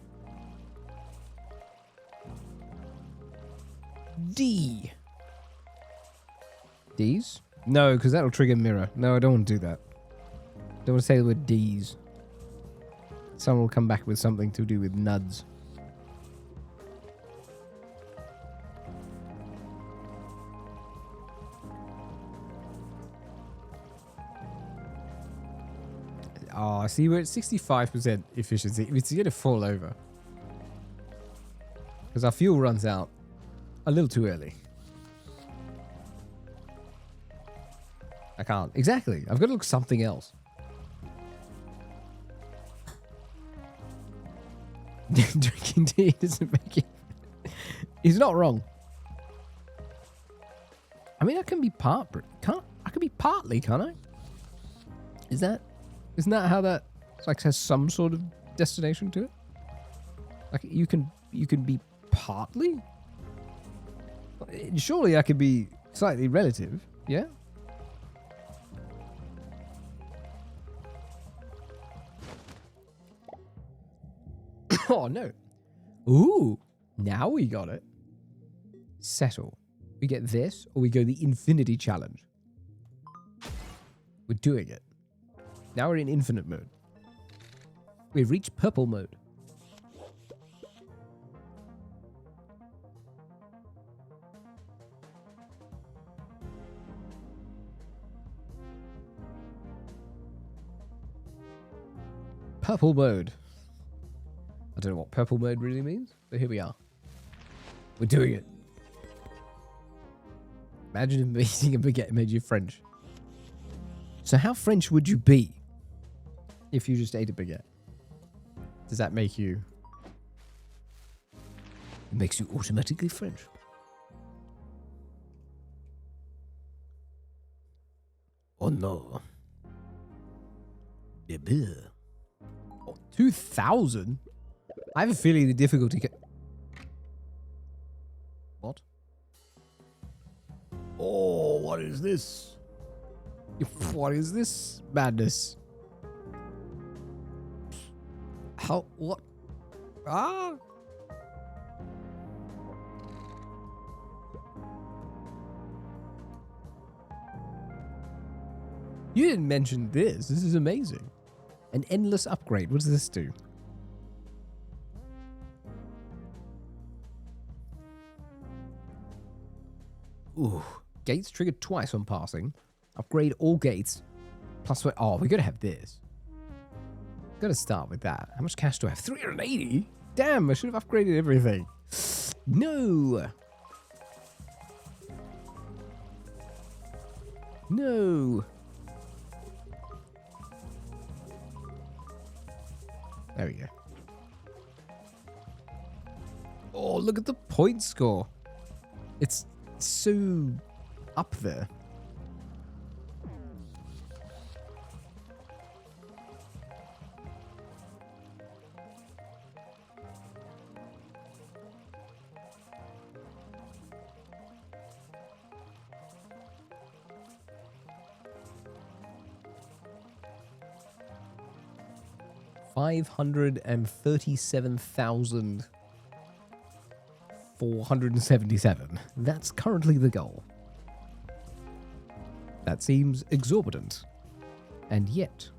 D. D's? No, because that'll trigger mirror. No, I don't want to do that. Don't want to say the word D's. Someone will come back with something to do with nuds. Oh, see, we're at 65% efficiency. It's going to fall over. Because our fuel runs out a little too early. I can't. Exactly. I've got to look something else. Drinking tea doesn't make it... He's not wrong. I mean, I can be I can be partly, can't I? Isn't that how that like has some sort of destination to it? Like you can be partly? Surely I could be slightly relative, yeah? Oh, no. Ooh, now we got it. Settle. We get this, or we go the infinity challenge. We're doing it. Now we're in infinite mode. We've reached purple mode. Purple mode. I don't know what purple mode really means, but here we are. We're doing it. Imagine if eating a baguette made you French. So how French would you be if you just ate a baguette? Does that make you... It makes you automatically French. Oh no. The beer. Oh, 2,000? I have a feeling the difficulty... What? Oh, what is this? What is this madness? How? What? Ah! You didn't mention this. This is amazing. An endless upgrade. What does this do? Ooh. Gates triggered twice on passing. Upgrade all gates. Plus, oh, we gotta have this. Gotta start with that. How much cash do I have? 380? Damn, I should have upgraded everything. No. No. There we go. Oh, look at the point score. It's so up there. $537,477. That's currently the goal. That seems exorbitant. And yet...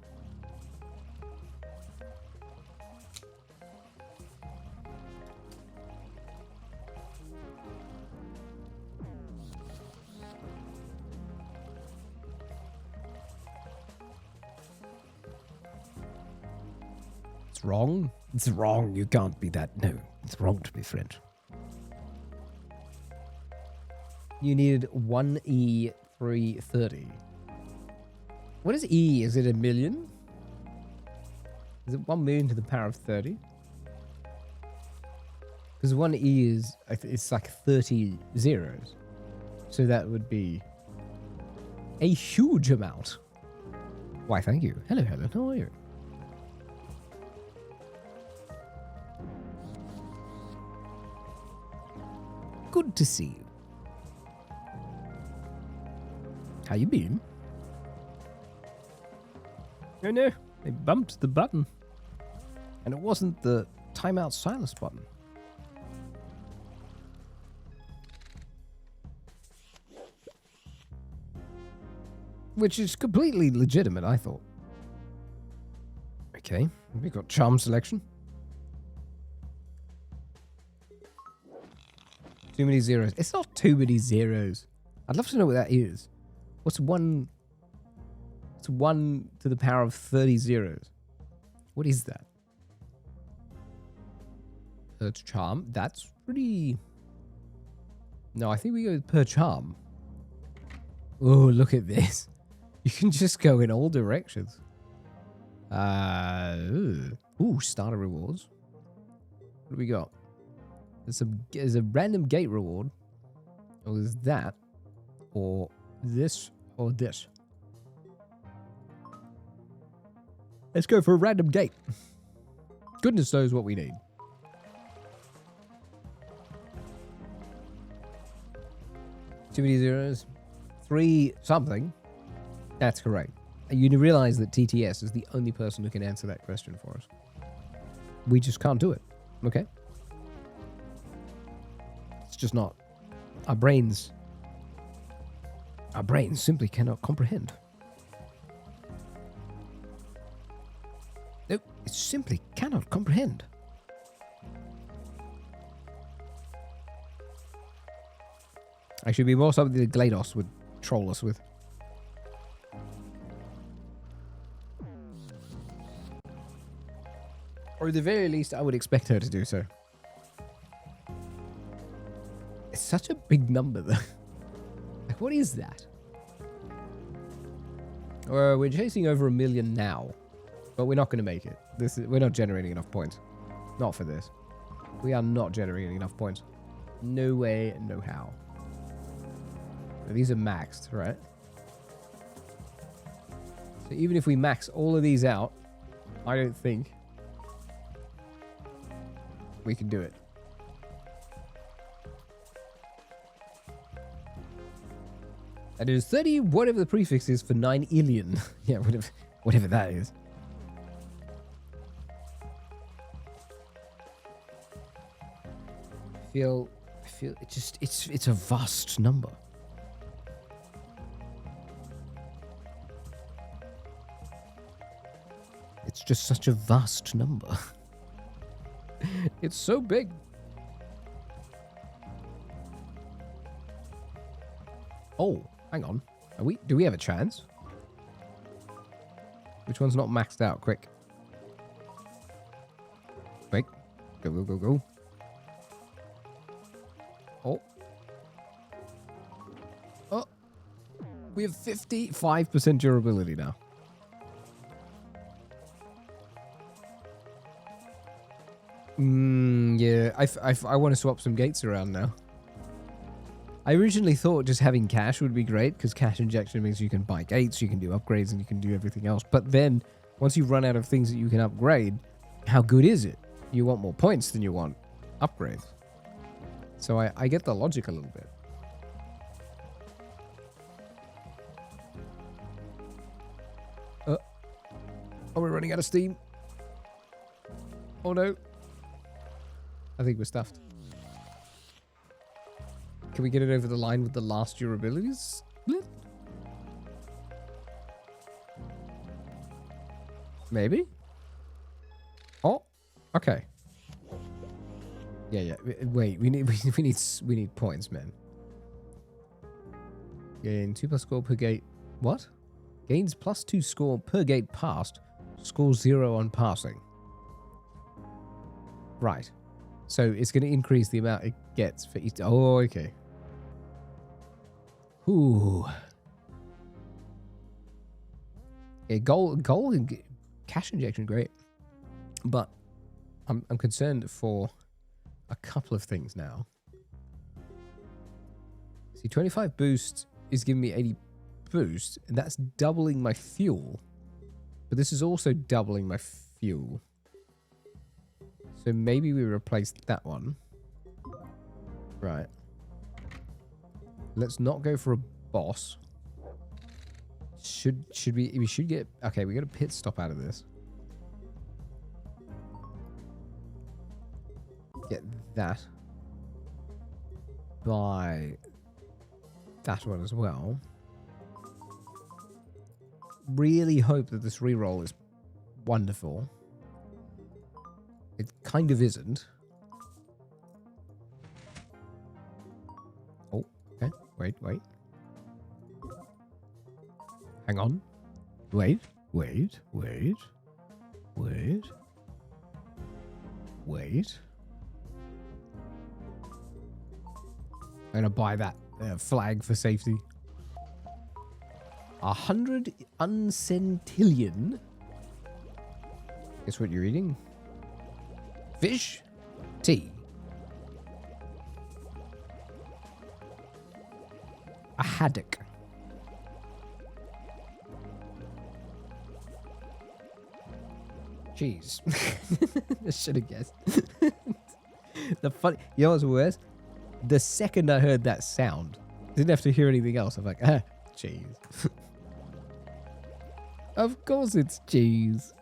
It's wrong. It's wrong. You can't be that. No, it's wrong to be French. You needed 1E330. What is E? Is it a million? Is it 1 million to the power of 30? Because 1E is, it's like 30 zeros. So that would be a huge amount. Why, thank you. Hello, Helen. How are you? Good to see you. How you been? Oh no, they bumped the button. And it wasn't the timeout silence button. Which is completely legitimate, I thought. Okay, we've got charm selection. Too many zeros. It's not too many zeros. I'd love to know what that is. What's one? It's 1 to the power of 30 zeros. What is that? Per charm? That's pretty... No, I think we go with per charm. Oh, look at this. You can just go in all directions. Ooh, starter rewards. What do we got? There's a random gate reward. Or there's that. Or this. Or this. Let's go for a random gate. Goodness knows what we need. Too many zeros. 3 something. That's correct. You realize that TTS is the only person who can answer that question for us. We just can't do it. Okay. It's just not. Our brains simply cannot comprehend. Nope, it simply cannot comprehend. Actually, it'd be more something that GLaDOS would troll us with. Or at the very least, I would expect her to do so. It's such a big number, though. Like, what is that? We're chasing over 1 million now, but we're not going to make it. We're not generating enough points. Not for this. We are not generating enough points. No way, no how. These are maxed, right? So even if we max all of these out, I don't think we can do it. And it is 30, whatever the prefix is for 9 alien. Yeah, whatever that is. I feel it's a vast number. It's just such a vast number. It's so big. Oh, hang on. Do we have a chance? Which one's not maxed out? Quick. Quick. Go, go, go, go. Oh. Oh. We have 55% durability now. Yeah, I want to swap some gates around now. I originally thought just having cash would be great, because cash injection means you can buy gates, you can do upgrades, and you can do everything else. But then, once you run out of things that you can upgrade, how good is it? You want more points than you want upgrades. So I get the logic a little bit. Are we running out of steam? Oh no. I think we're stuffed. Can we get it over the line with the last durabilities? Maybe? Oh, okay. Yeah. Wait, we need points, man. Gain 2+ score per gate. What? Gains +2 score per gate passed. Score 0 on passing. Right. So it's going to increase the amount it gets for each. Oh, okay. Ooh. Yeah, gold and cash injection, great. But I'm concerned for a couple of things now. See, 25 boost is giving me 80 boost, and that's doubling my fuel. But this is also doubling my fuel. So maybe we replace that one. Right. Let's not go for a boss. Should we should get... Okay, we got a pit stop out of this. Get that. Buy that one as well. Really hope that this reroll is wonderful. It kind of isn't. Oh, okay. Wait. Hang on. Wait. I'm gonna buy that flag for safety. 100 uncentillion. Guess what you're eating? Fish? Tea. A haddock. Cheese. I should have guessed. The funny, you know what's worse? The second I heard that sound, didn't have to hear anything else. I'm like, cheese. Of course it's cheese.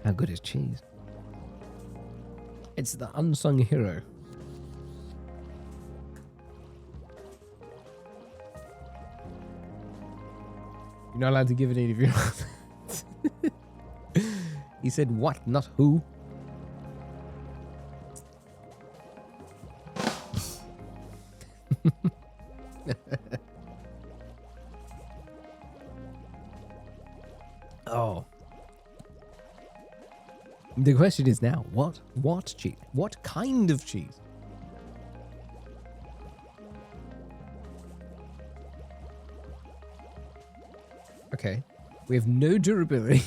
How good is cheese? It's the unsung hero. You're not allowed to give it any of your. He said what, not who. Oh. The question is now, what? What cheese? What kind of cheese? Okay. We have no durability.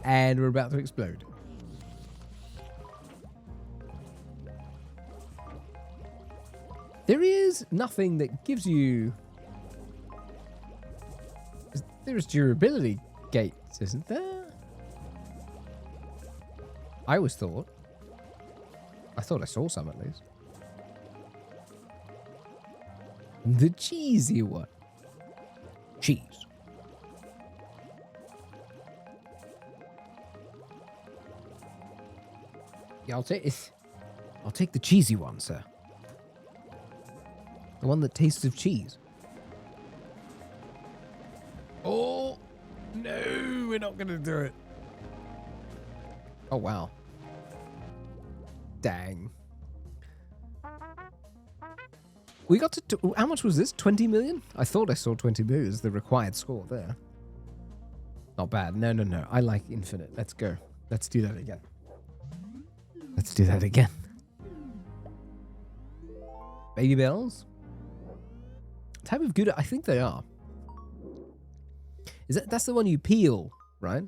And we're about to explode. There is nothing that gives you... There's durability gates, isn't there? I always thought. I thought I saw some at least. The cheesy one. Cheese. Yeah, I'll take the cheesy one, sir. The one that tastes of cheese. Oh, no, we're not going to do it. Oh, wow. Dang. We got to... How much was this? 20 million? I thought I saw 20 million as the required score there. Not bad. No, no, no. I like infinite. Let's go. Let's do that again. Let's do that again. Baby bells? Type of Gouda? I think they are. That's the one you peel, right?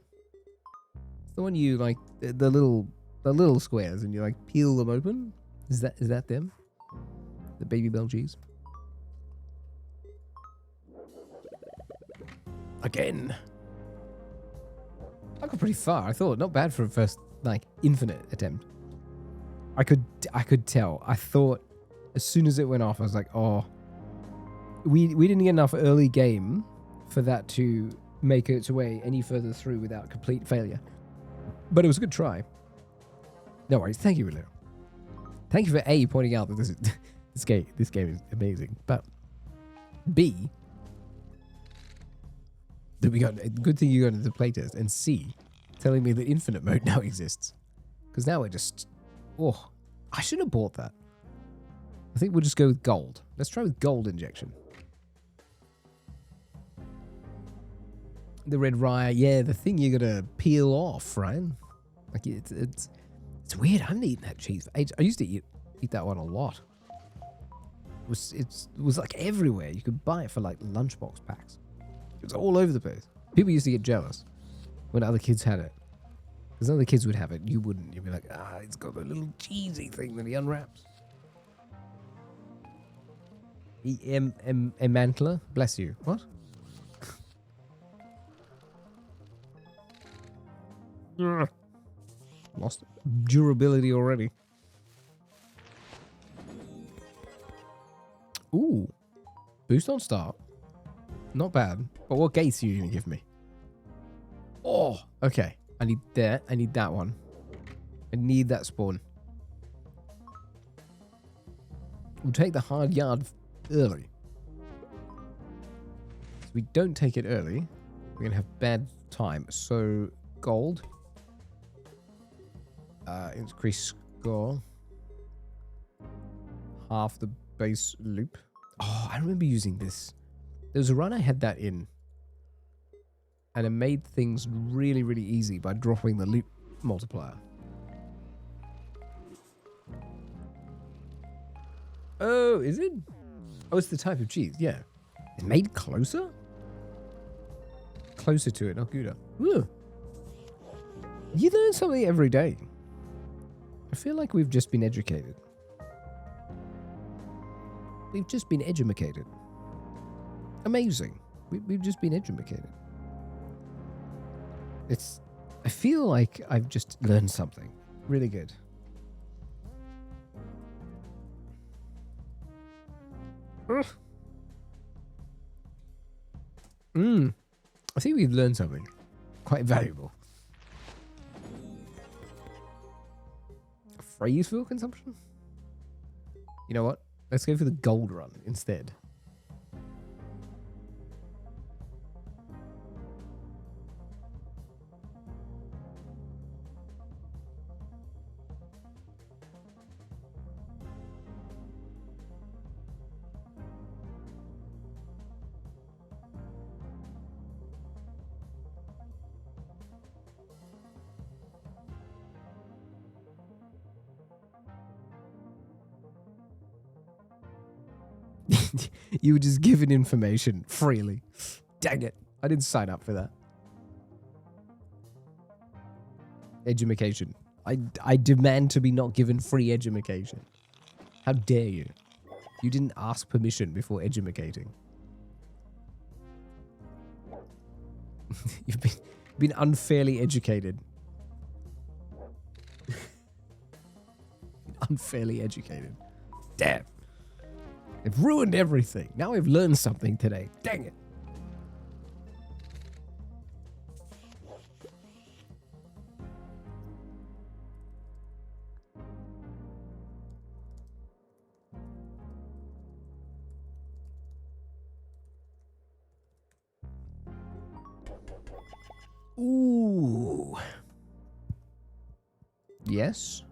It's the one you like the little squares and you like peel them open. Is that them? The baby bell cheese. Again. I got pretty far. I thought not bad for a first like infinite attempt. I could tell. I thought as soon as it went off, I was like, oh, we didn't get enough early game for that to make its way any further through without complete failure. But it was a good try. No worries. Thank you, Leo. Thank you for A, pointing out that this game is amazing. But B, that we got a good thing you got into the playtest, and C, telling me that infinite mode now exists. Because now we're just... Oh, I should have bought that. I think we'll just go with gold. Let's try with gold injection. The red rye, yeah, the thing you gotta peel off, right? Like it's weird. I haven't eaten that cheese for ages. I used to eat that one a lot. It was like everywhere. You could buy it for like lunchbox packs. It was all over the place. People used to get jealous when other kids had it. Because other kids would have it, you wouldn't. You'd be like, it's got a little cheesy thing that he unwraps. Mantler? Bless you. What? Lost durability already. Ooh. Boost on start. Not bad. But what gates are you going to give me? Oh, okay. I need that. I need that one. I need that spawn. We'll take the hard yard early. If we don't take it early, we're going to have bad time. So, gold. Increase score. Half the base loop. Oh, I remember using this. There was a run I had that in. And it made things really, really easy by dropping the loop multiplier. Oh, is it? Oh, it's the type of cheese, yeah. It's made closer? Closer to it, not Gouda. Ooh. You learn something every day. I feel like we've just been educated. We've just been edumacated. Amazing. We've just been edumacated. I feel like I've just learned something. Really good. I think we've learned something quite valuable. freeze fuel consumption? You know what? Let's go for the gold run instead. You were just given information freely. Dang it. I didn't sign up for that. Edumacation. I demand to be not given free edumacation. How dare you? You didn't ask permission before edumacating. You've been unfairly educated. Unfairly educated. Damn. They've ruined everything. Now I've learned something today. Dang it. Ooh. Yes.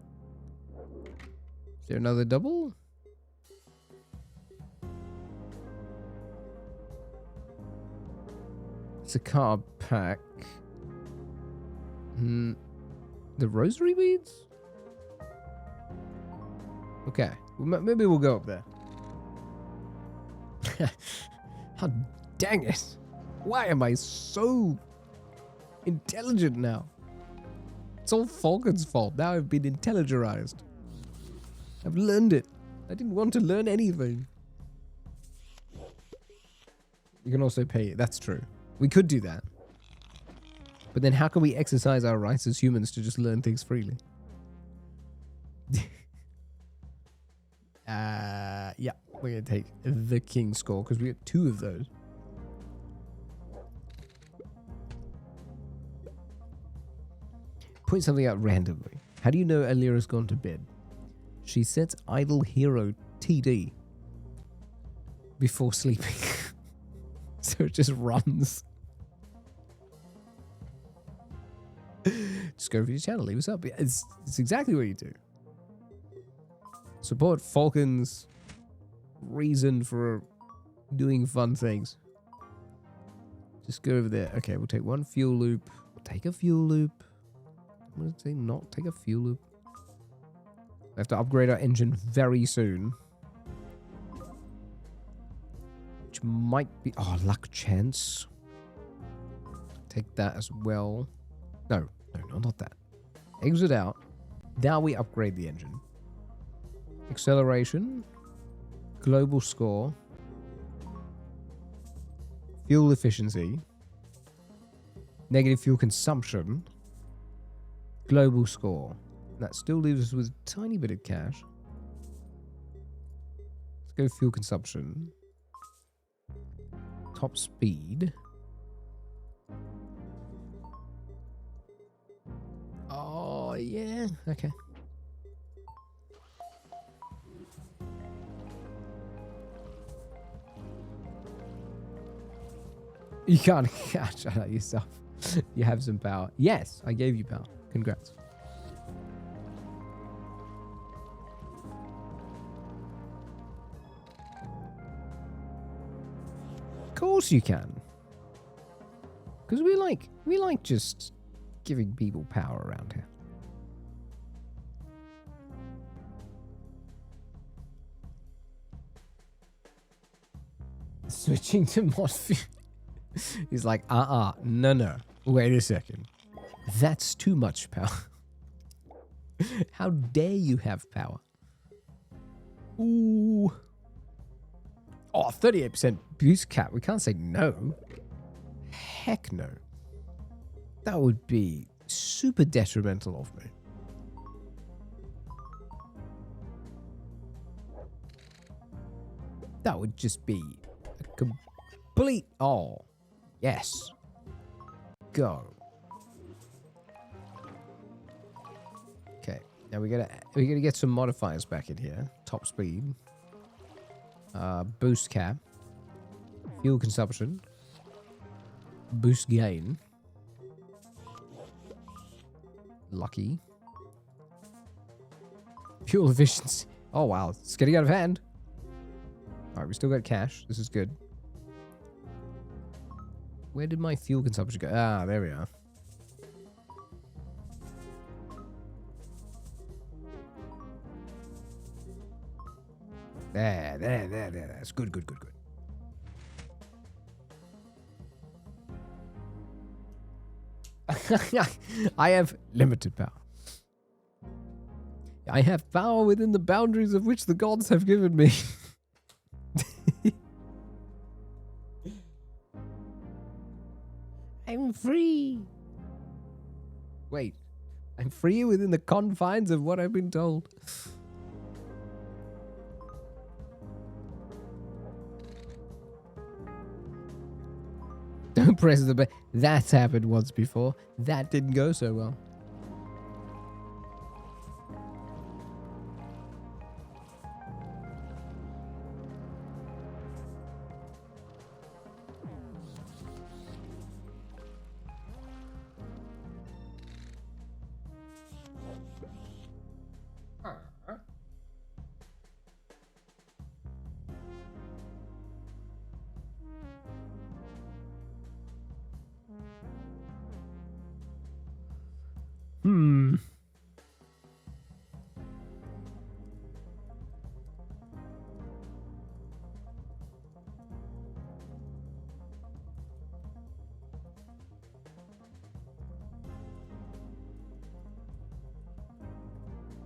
Is there another double? It's a card pack. The rosary beads? Okay. Maybe we'll go up there. How dang it. Why am I so intelligent now? It's all Falcon's fault. Now I've been intelligerized. I've learned it. I didn't want to learn anything. You can also pay it. That's true. We could do that. But then how can we exercise our rights as humans to just learn things freely? Yeah, we're going to take the king score because we have 2 of those. Point something out randomly. How do you know Alira's gone to bed? She sets idle hero TD before sleeping. So it just runs. Just go for your channel, leave us up. It's exactly what you do. Support Falcon's reason for doing fun things. Just go over there. Okay, we'll take 1 fuel loop. We'll take a fuel loop. I'm going to say not take a fuel loop. We have to upgrade our engine very soon. Which might be... Oh, luck chance. Take that as well. No, not that. Exit out. Now we upgrade the engine. Acceleration. Global score. Fuel efficiency. Negative fuel consumption. Global score. That still leaves us with a tiny bit of cash. Let's go fuel consumption. Top speed. Oh, yeah. Okay. You can't catch out yourself. You have some power. Yes, I gave you power. Congrats. Of course you can. Because we like just giving people power around here. Switching to mod. He's like, no. Wait a second. That's too much power. How dare you have power? Ooh. Oh, 38% boost cap. We can't say no. Heck no. That would be super detrimental of me. That would just be a complete... Oh, yes. Go. Okay, Now we gotta get some modifiers back in here. Top speed. Boost cap. Fuel consumption. Boost gain. Lucky. Fuel efficiency. Oh wow, it's getting out of hand. Alright, we still got cash. This is good. Where did my fuel consumption go? Ah, there we are. There. That's good. I have limited power. I have power within the boundaries of which the gods have given me. I'm free. Wait, I'm free within the confines of what I've been told. Don't press the button. That's happened once before. That didn't go so well.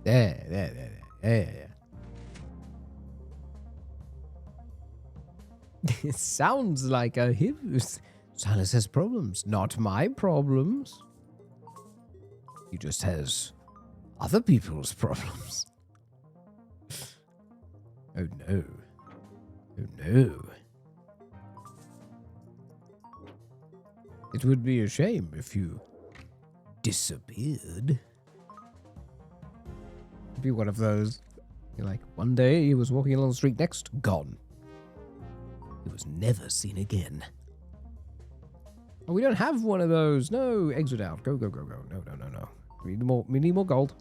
There. It sounds like a him. Silas has problems, not my problems. He just has other people's problems. Oh no. Oh no. It would be a shame if you disappeared. Be one of those. You're like, one day he was walking along the street next, gone. He was never seen again. Oh, we don't have one of those. No, exit out. Go. No. We need more gold.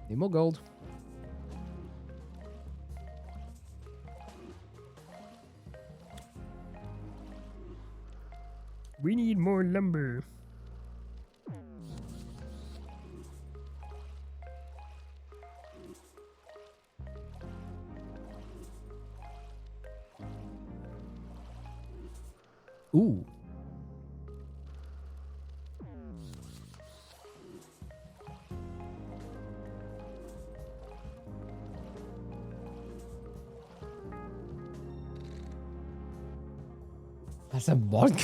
Need more gold. We need more lumber. Ooh. That's a mod.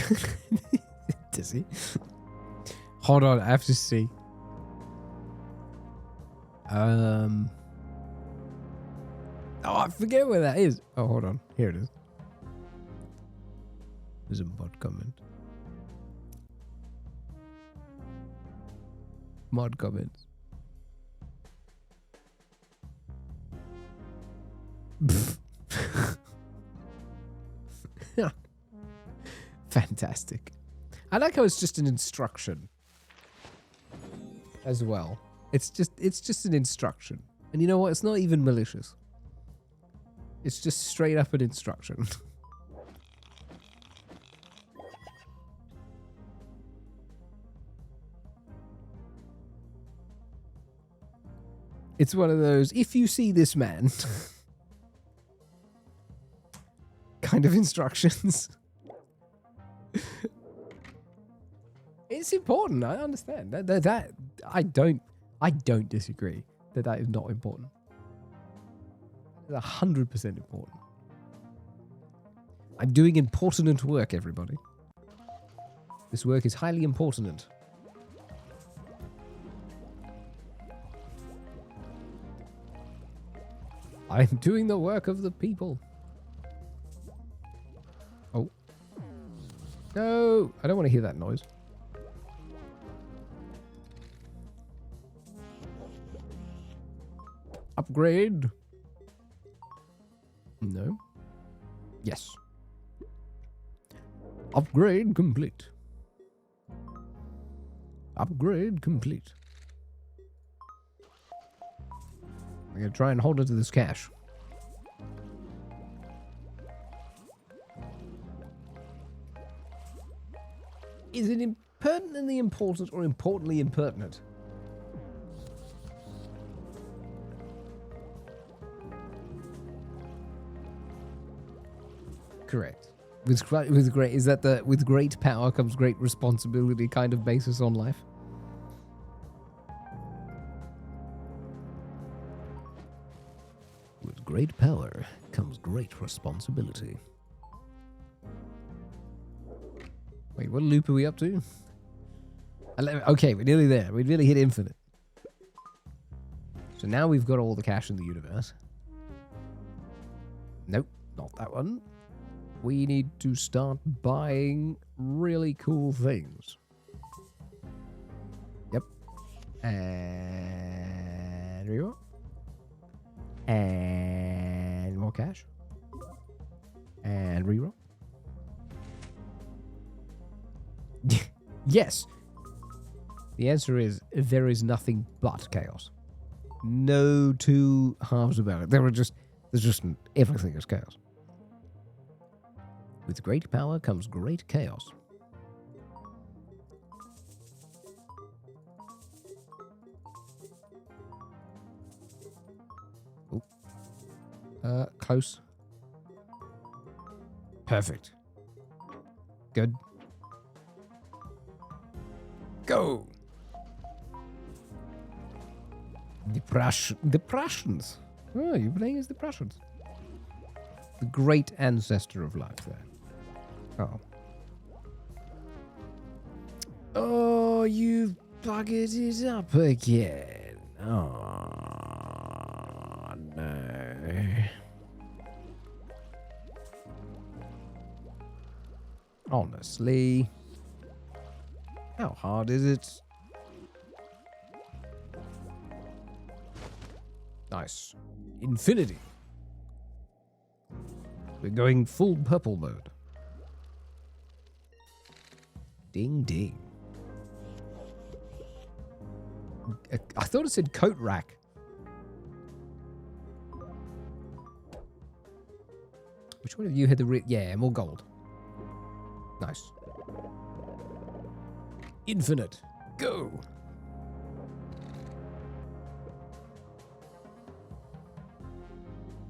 Does he? Hold on, I have to see. Oh, I forget where that is. Oh, hold on. Here it is. There's a mod comment. Mod comments. Fantastic. I like how it's just an instruction as well. It's just an instruction. And you know what? It's not even malicious. It's just straight up an instruction. It's one of those, if you see this man, kind of instructions. It's important. I understand that I don't disagree that is not important. It's 100% important. I'm doing important work, everybody. This work is highly important. I'm doing the work of the people. Oh. No, I don't want to hear that noise. Upgrade. No. Yes. Upgrade complete. Upgrade complete. I'm going to try and hold on to this cash. Is it impertinently important or importantly impertinent? Correct. With great, is that the with great power comes great responsibility kind of basis on life? With great power comes great responsibility. Wait, what loop are we up to? 11. Okay, we're nearly there. We nearly hit infinite. So now we've got all the cash in the universe. Nope, not that one. We need to start buying really cool things. Yep. And reroll. And more cash. And reroll. Yes. The answer is there is nothing but chaos. No two halves about it. There's just everything is chaos. With great power comes great chaos. Oh. Close. Perfect. Good. Go. The Prussians. Oh, you're playing as the Prussians. The great ancestor of life there. Oh. Oh, you've buggered it up again. Oh, no. Honestly. How hard is it? Nice. Infinity. We're going full purple mode. Ding ding. I thought it said coat rack. Which one of you had the yeah, more gold. Nice. Infinite. Go.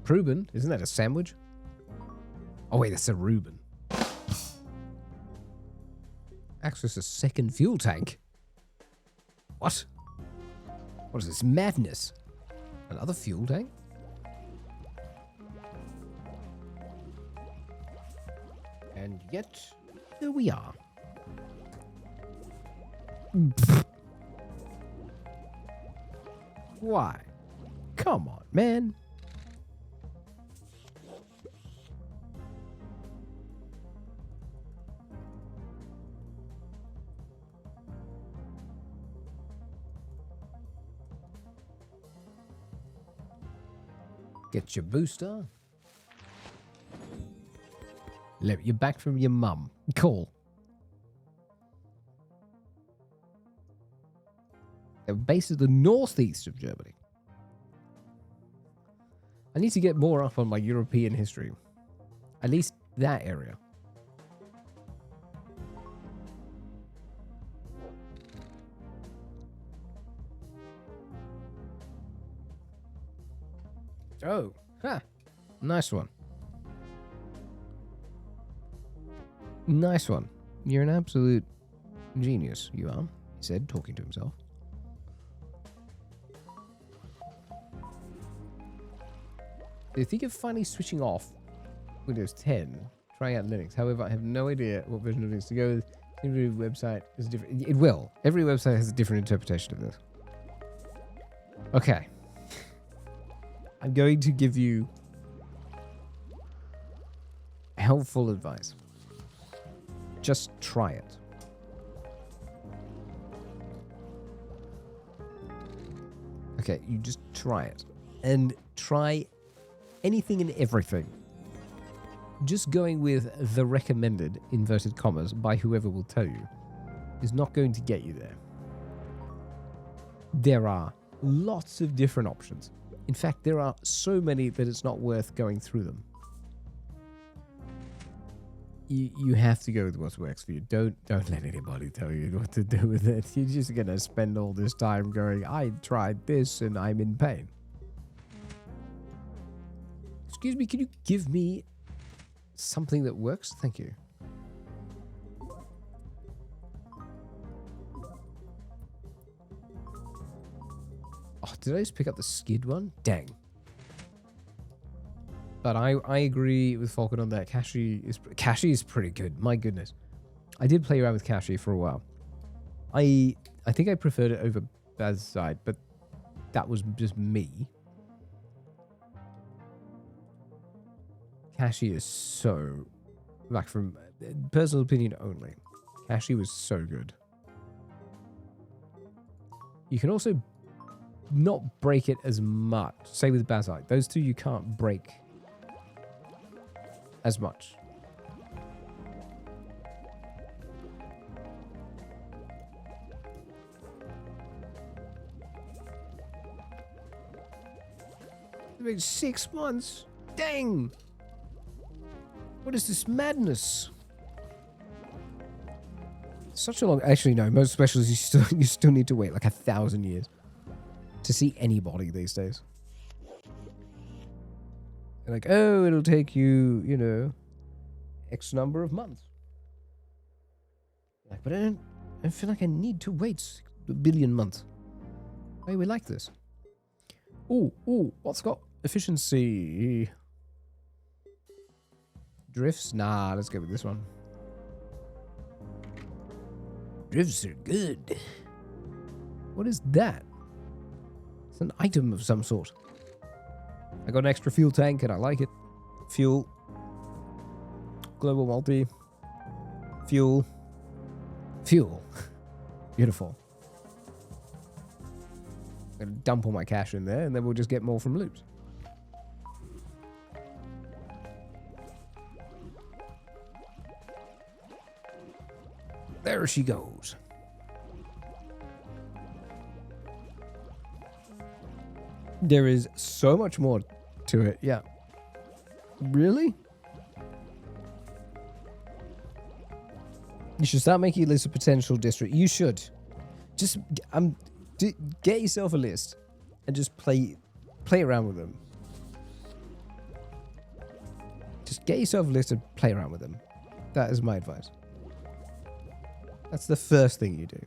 Reuben? Isn't that a sandwich? Oh wait, that's a Reuben. Access a second fuel tank? What? What is this madness? Another fuel tank? And yet, here we are. Why? Come on, man. Get your booster. You're back from your mum. Cool. They're based at the northeast of Germany. I need to get more up on my European history. At least that area. Oh, ha. Nice one. Nice one. You're an absolute genius, you are, he said, talking to himself. I think of finally switching off Windows 10, trying out Linux. However, I have no idea what version of Linux to go with. Every website is different. It will. Every website has a different interpretation of this. Okay. I'm going to give you helpful advice. Just try it. Okay, you just try it. and try anything and everything. Just going with the recommended, inverted commas, by whoever will tell you, is not going to get you there. There are lots of different options. In fact, there are so many that it's not worth going through them. You have to go with what works for you. Don't let anybody tell you what to do with it. You're just going to spend all this time going, I tried this and I'm in pain. Excuse me, can you give me something that works? Thank you. Oh, did I just pick up the skid one? Dang. But I agree with Falcon on that. Kashi is pretty good. My goodness. I did play around with Kashi for a while. I think I preferred it over Bazite, but that was just me. Kashi is so, like, from personal opinion only, Kashi was so good. You can also not break it as much. Say with Bazite. Those two you can't break as much. It's been 6 months. Dang! What is this madness? Such a long... Actually, no. Most specials you still need to wait like 1,000 years to see anybody these days. They're like, oh, it'll take you, you know, X number of months. Like, but I don't feel like I need to wait a billion months. Why are we like this? Ooh, what's got efficiency? Drifts? Nah, let's go with this one. Drifts are good. What is that? It's an item of some sort. I got an extra fuel tank and I like it. Fuel. Global multi. Fuel. Fuel. Beautiful. I'm going to dump all my cash in there and then we'll just get more from loops. There she goes. There is so much more to it, yeah. Really? You should start making a list of potential districts. You should. Just get yourself a list and just play around with them. Just get yourself a list and play around with them. That is my advice. That's the first thing you do.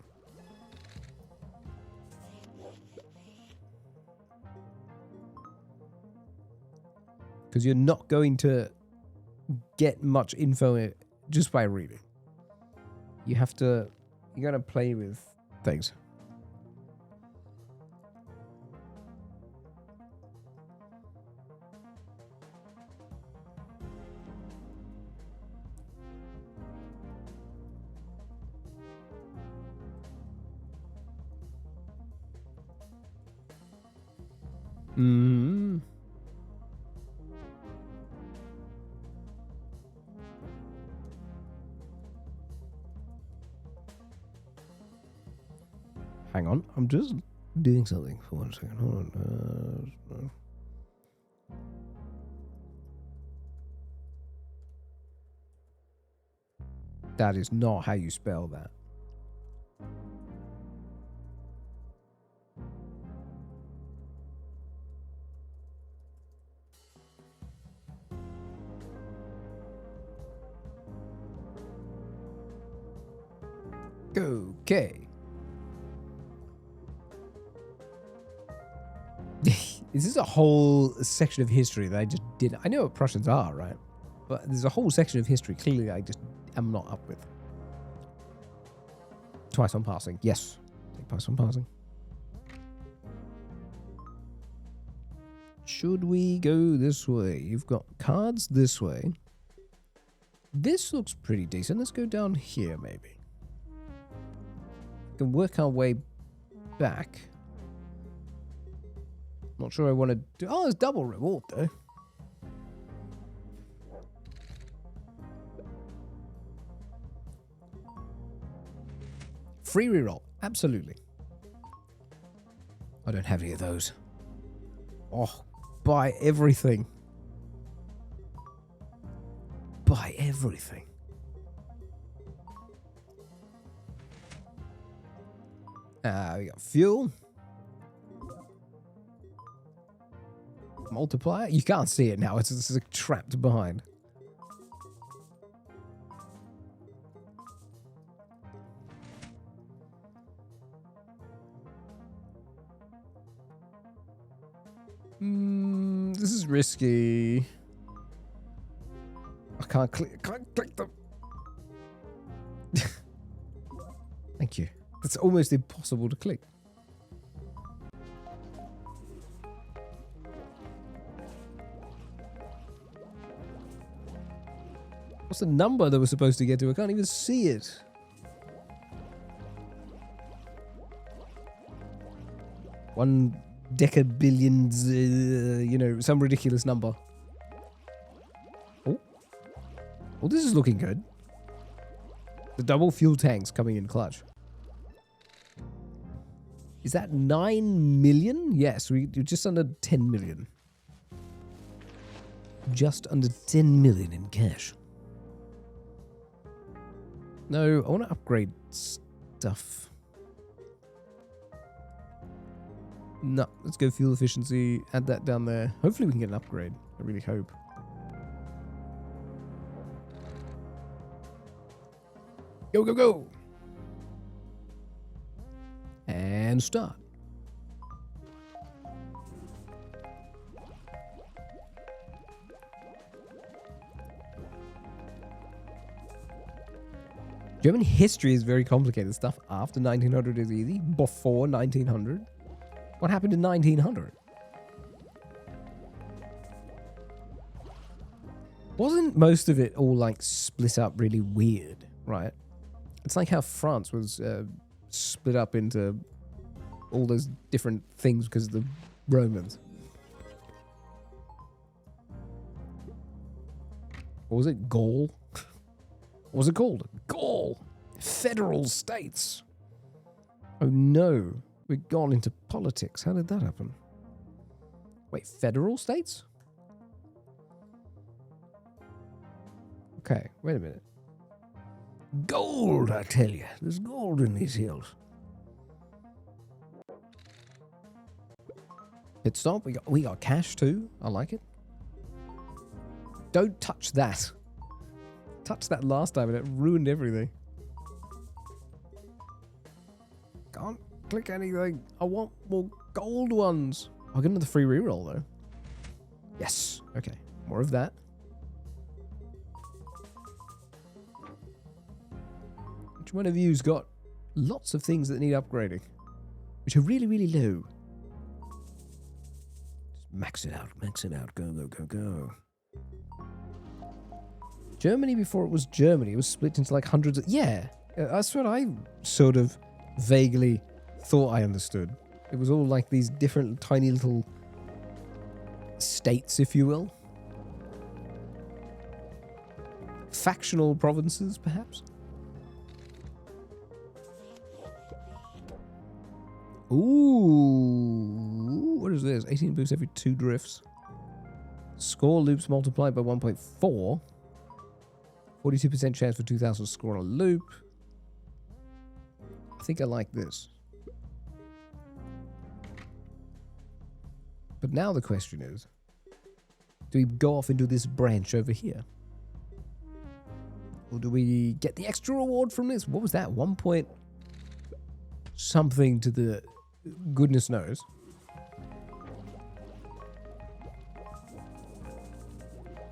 Because you're not going to get much info just by reading. You have to... You gotta play with things. Mm-hmm. Hang on, I'm just doing something for 1 second. Hold on. That is not how you spell that. Okay. Is this a whole section of history that I just did? I know what Prussians are, right? But there's a whole section of history clearly I just am not up with. Twice on passing. Yes. Twice on passing. Should we go this way? You've got cards this way. This looks pretty decent. Let's go down here, maybe. We can work our way back. Not sure I want to do... Oh, there's double reward, though. Free reroll. Absolutely. I don't have any of those. Oh, buy everything. Buy everything. We got fuel. Multiplier. You can't see it now. It's trapped behind. This is risky. I can't click them. Thank you. It's almost impossible to click. What's the number that we're supposed to get to? I can't even see it. One decabillions, you know, some ridiculous number. Oh. Well, this is looking good. The double fuel tanks coming in clutch. Is that 9 million? Yes, we're just under 10 million. Just under 10 million in cash. No, I want to upgrade stuff. No, let's go fuel efficiency. Add that down there. Hopefully we can get an upgrade. I really hope. Go, go, go! And start. German history is very complicated. Stuff after 1900 is easy. Before 1900? What happened in 1900? Wasn't most of it all like split up really weird, right? It's like how France was split up into all those different things because of the Romans. What was it? Gaul? What was it called? Gaul! Federal states! Oh no, we've gone into politics. How did that happen? Wait, federal states? Okay, wait a minute. Gold, I tell you. There's gold in these hills. Pit stop. We got cash too. I like it. Don't touch that. Touched that last time and it ruined everything. Can't click anything. I want more gold ones. I'll get another free reroll though. Yes. Okay. More of that. Which one of you's got lots of things that need upgrading? Which are really, really low. Just max it out. Max it out. Go, go, go, go. Germany, before it was Germany, it was split into like hundreds of... Yeah, that's what I sort of vaguely thought I understood. It was all like these different tiny little states, if you will. Factional provinces, perhaps? Ooh, what is this? 18 boosts every 2 drifts. Score loops multiplied by 1.4. 42% chance for 2,000 score on a loop. I think I like this. But now the question is, do we go off into this branch over here? Or do we get the extra reward from this? What was that? 1 point something to the goodness knows.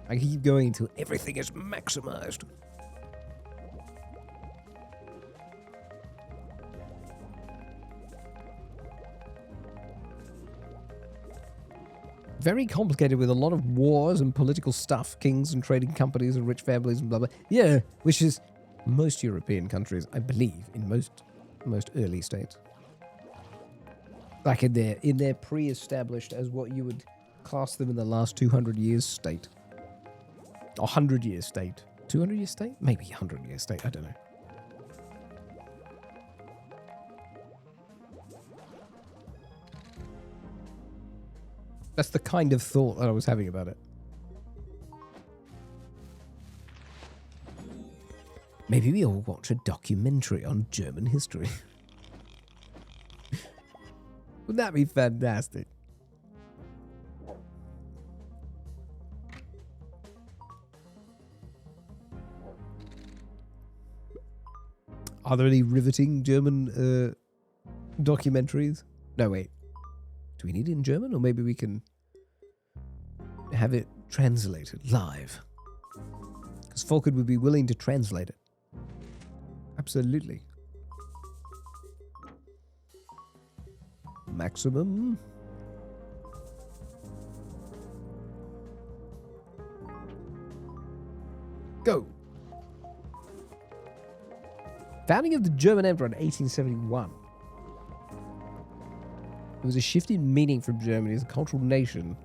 I keep going until everything is maximized. Very complicated with a lot of wars and political stuff, kings and trading companies and rich families and blah blah. Yeah, which is most European countries, I believe, in most early states. Like in their pre-established as what you would class them in the last 200 years state. Or 100 years state. 200 years state? Maybe 100 years state. I don't know. That's the kind of thought that I was having about it. Maybe we all watch a documentary on German history. Wouldn't that be fantastic? Are there any riveting German documentaries? No, wait. Do we need it in German? Or maybe we can have it translated live. Because Folked would be willing to translate it. Absolutely. Maximum. Go. Founding of the German Empire in 1871. It was a shift in meaning from Germany as a cultural nation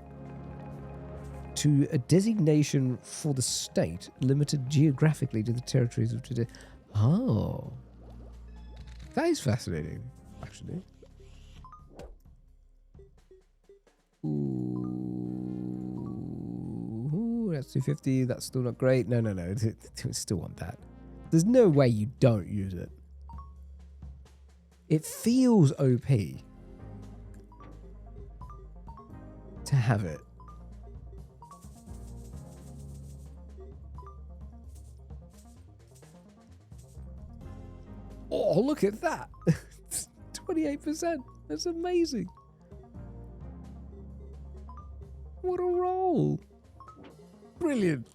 to a designation for the state limited geographically to the territories of today. Oh. That is fascinating, actually. Ooh, that's 250. That's still not great. No. I still want that. There's no way you don't use it. It feels OP to have it. Oh, look at that. 28%. That's amazing. What a roll. Brilliant.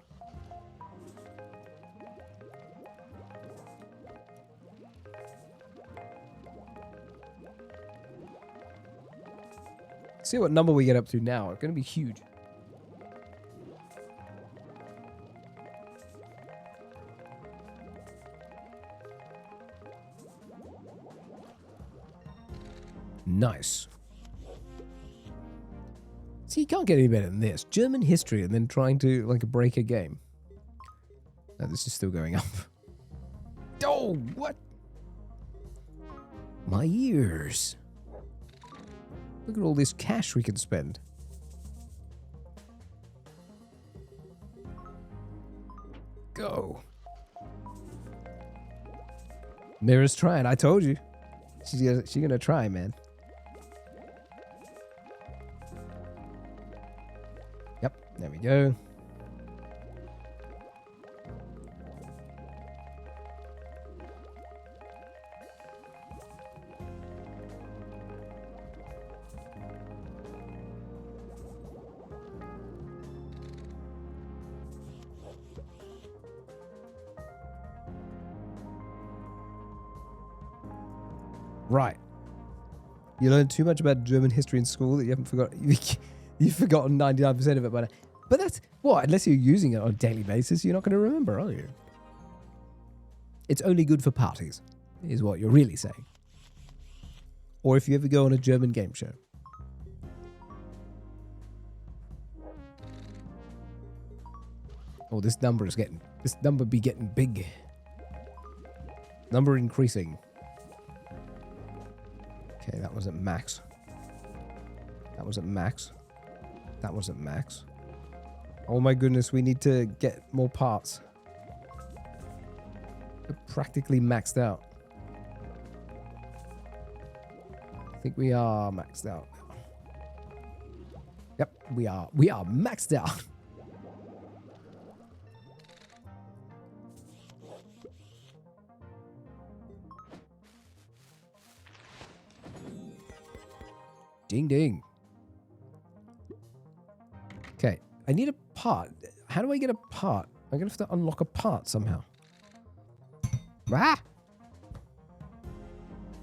See what number we get up to now. It's going to be huge. Nice. See, you can't get any better than this. German history and then trying to, like, break a game. No, this is still going up. Oh, what? My ears. Look at all this cash we can spend. Go. Mira's trying. I told you. She's gonna try, man. Yep, there we go. Right. You learned too much about German history in school that you haven't forgotten. You've forgotten 99% of it by now. But that's what? Unless you're using it on a daily basis, you're not going to remember, are you? It's only good for parties, is what you're really saying. Or if you ever go on a German game show. Oh, this number be getting big. Number increasing. Okay, that was at max. That was at max. That was at max. Oh my goodness, we need to get more parts. We're practically maxed out. I think we are maxed out. Yep, we are. We are maxed out. Ding ding. Okay, I need a part. How do I get a part? I'm gonna have to unlock a part somehow. Ah!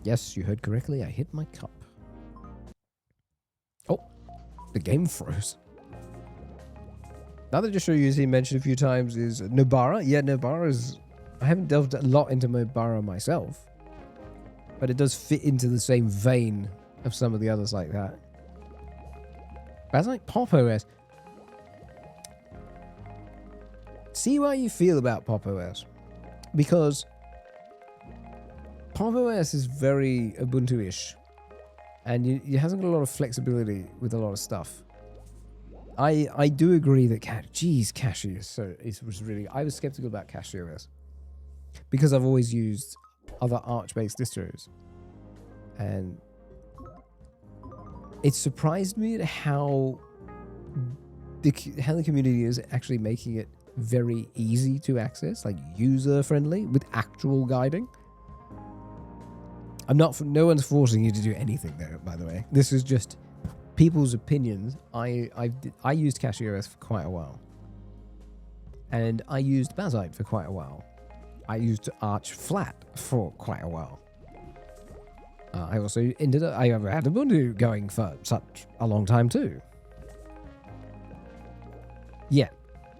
Yes, you heard correctly. I hit my cup. Oh, the game froze. Another just show you seen mentioned a few times is Nobara. Yeah, Nobara is. I haven't delved a lot into Nobara myself, but it does fit into the same vein of some of the others like that. That's like Pop OS. See how you feel about Pop OS. Because Pop OS is very Ubuntu-ish. And it hasn't got a lot of flexibility with a lot of stuff. I do agree that Cashew was really... I was skeptical about Cashew OS. Because I've always used other Arch-based distros. And it surprised me at how the community is actually making it very easy to access, like user-friendly, with actual guiding. No one's forcing you to do anything there, by the way. This is just people's opinions. I used Cashew OS for quite a while. And I used Bazite for quite a while. I used Arch Flat for quite a while. I also I had Ubuntu going for such a long time too. Yeah.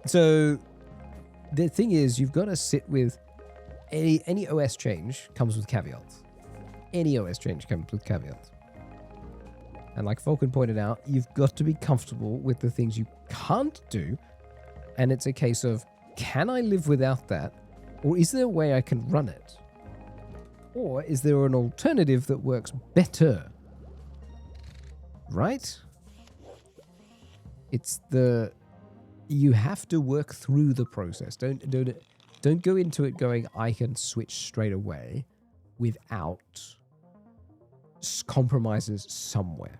So the thing is, you've got to sit with any OS change comes with caveats. Any OS change comes with caveats. And like Falcon pointed out, you've got to be comfortable with the things you can't do. And it's a case of, can I live without that? Or is there a way I can run it? Or is there an alternative that works better? Right? You have to work through the process. Don't go into it going, I can switch straight away without compromises somewhere.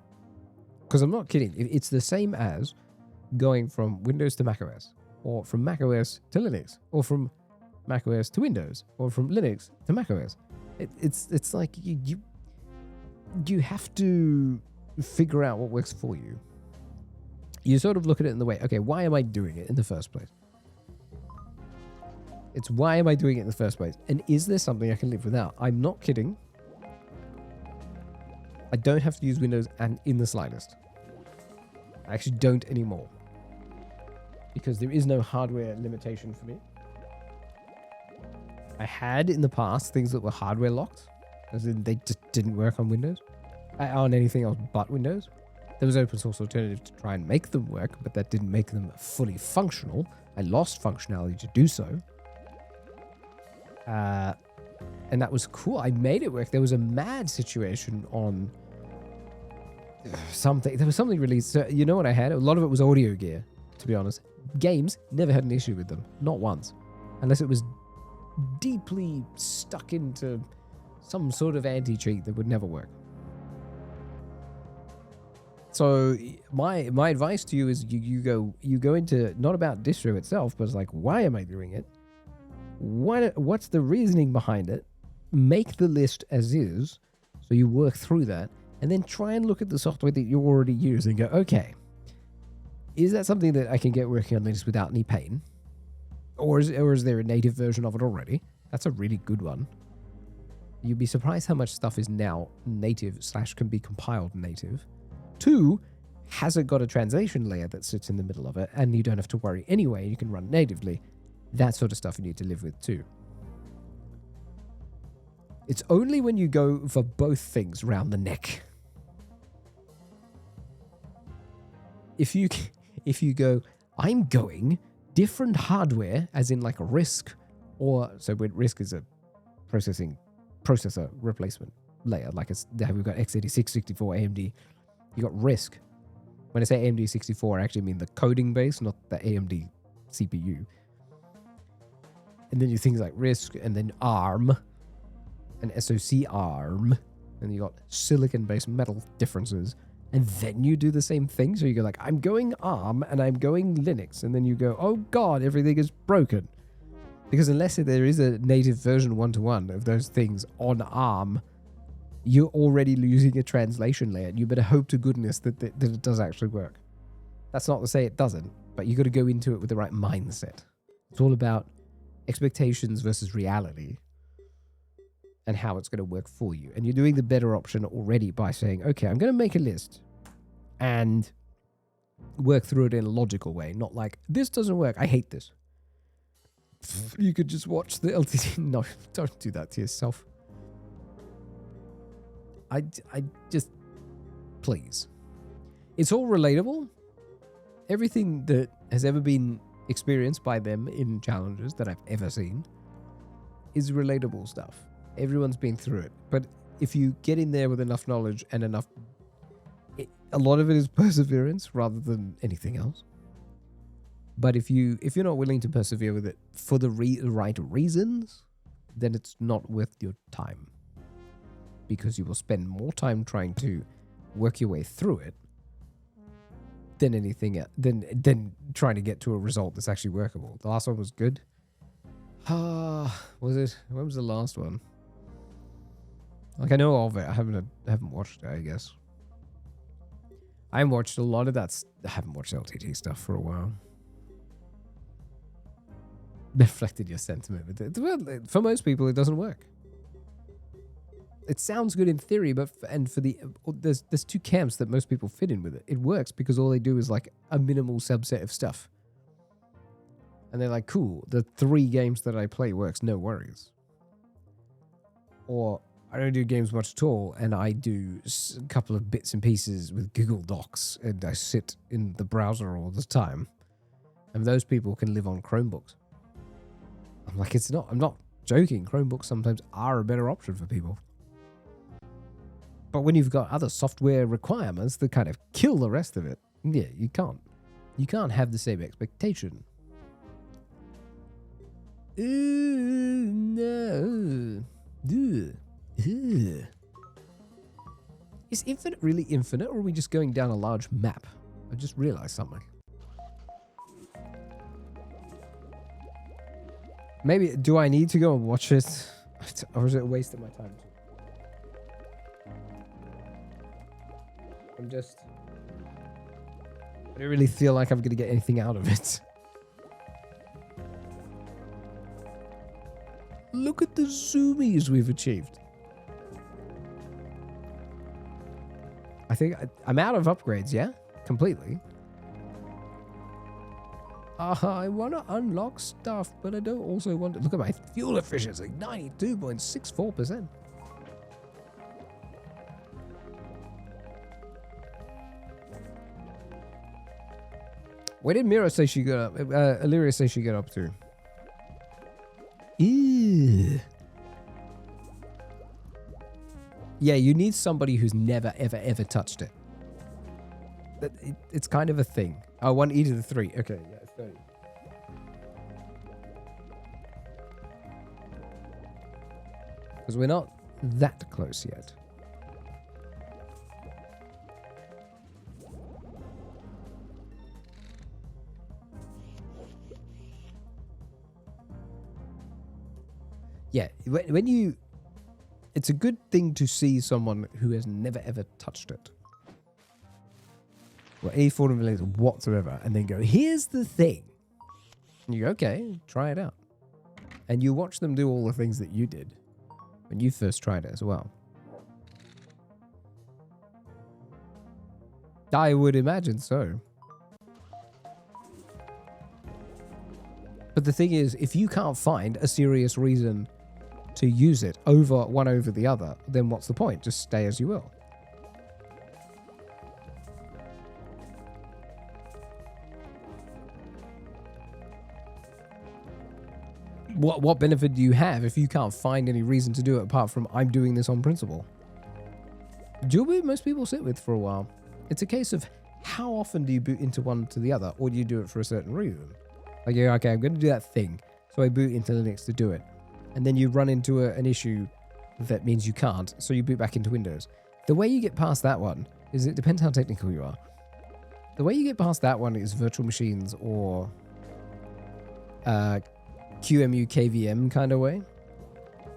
Because I'm not kidding. It's the same as going from Windows to macOS, or from macOS to Linux, or from macOS to Windows, or from Linux to macOS. It's like you have to figure out what works for you. You sort of look at it in the way, okay, why am I doing it in the first place? It's why am I doing it in the first place? And is there something I can live without? I'm not kidding. I don't have to use Windows and in the slightest. I actually don't anymore. Because there is no hardware limitation for me. I had in the past things that were hardware locked, as in they just didn't work on Windows, on anything else but Windows. There was open source alternative to try and make them work, but that didn't make them fully functional. I lost functionality to do so. And that was cool. I made it work. There was a mad situation on something. There was something released. So you know what I had? A lot of it was audio gear, to be honest. Games, never had an issue with them. Not once. Unless it was deeply stuck into some sort of anti-cheat that would never work. So my advice to you is you go into not about distro itself, but it's like, why am I doing it? What's the reasoning behind it? Make the list as is, so you work through that, and then try and look at the software that you already use and go, okay, is that something that I can get working on Linux without any pain? Or is there a native version of it already? That's a really good one. You'd be surprised how much stuff is now native / can be compiled native. 2, has it got a translation layer that sits in the middle of it, and you don't have to worry anyway, you can run natively. That sort of stuff you need to live with too. It's only when you go for both things round the neck. If you go, I'm going different hardware, as in like a RISC, or so when RISC is a processor replacement layer, like we've got x86, 64, AMD. You got RISC. When I say AMD 64, I actually mean the coding base, not the AMD CPU. And then you things like RISC, and then ARM, and SoC ARM, and you got silicon-based metal differences. And then you do the same thing. So you go like, I'm going ARM and I'm going Linux. And then you go, oh God, everything is broken. Because unless there is a native version 1-to-1 of those things on ARM, you're already losing a translation layer. And you better hope to goodness that it does actually work. That's not to say it doesn't, but you got to go into it with the right mindset. It's all about expectations versus reality and how it's going to work for you. And you're doing the better option already by saying, okay, I'm going to make a list and work through it in a logical way. Not like, this doesn't work, I hate this. You could just watch the LTD. No, don't do that to yourself. I just, Please. It's all relatable. Everything that has ever been experienced by them in challenges that I've ever seen is relatable stuff. Everyone's been through it. But if you get in there with enough knowledge and enough... a lot of it is perseverance rather than anything else. But if you're not willing to persevere with it for the right reasons, then it's not worth your time. Because you will spend more time trying to work your way through it than anything than trying to get to a result that's actually workable. The last one was good. Was it? When was the last one? Like, I know of it. I haven't watched it, I guess. I haven't watched a lot of that. I haven't watched LTT stuff for a while. Reflected your sentiment with it. Well, for most people, it doesn't work. It sounds good in theory, but there's two camps that most people fit in with it. It works because all they do is like a minimal subset of stuff. And they're like, cool, the 3 games that I play works, no worries. Or I don't do games much at all, and I do a couple of bits and pieces with Google Docs, and I sit in the browser all the time. And those people can live on Chromebooks. I'm like, I'm not joking. Chromebooks sometimes are a better option for people. But when you've got other software requirements that kind of kill the rest of it, yeah, you can't. You can't have the same expectation. No. Is infinite really infinite, or are we just going down a large map? I just realized something. Maybe, do I need to go and watch it? Or is it a waste of my time? I don't really feel like I'm going to get anything out of it. Look at the zoomies we've achieved. I think I'm out of upgrades, yeah? Completely. I want to unlock stuff, but I don't also want to... Look at my fuel efficiency, 92.64%. Where did Mira say she got up? Illyria say she got up to? Ew. Yeah, you need somebody who's never, ever, ever touched it. It's kind of a thing. Oh, 1e to the 3. Okay, yeah, 30. Because we're not that close yet. Yeah, when you... It's a good thing to see someone who has never ever touched it. Or any form of ability whatsoever, and then go, here's the thing. And you go, okay, try it out. And you watch them do all the things that you did when you first tried it as well. I would imagine so. But the thing is, if you can't find a serious reason to use it one over the other, then what's the point? Just stay as you will. What benefit do you have if you can't find any reason to do it apart from I'm doing this on principle? Dual boot most people sit with for a while. It's a case of how often do you boot into one to the other, or do you do it for a certain reason? Like, yeah, okay, I'm going to do that thing, so I boot into Linux to do it. And then you run into an issue that means you can't, so you boot back into Windows. The way you get past that one is, it depends how technical you are. The way you get past that one is virtual machines or QEMU KVM kind of way,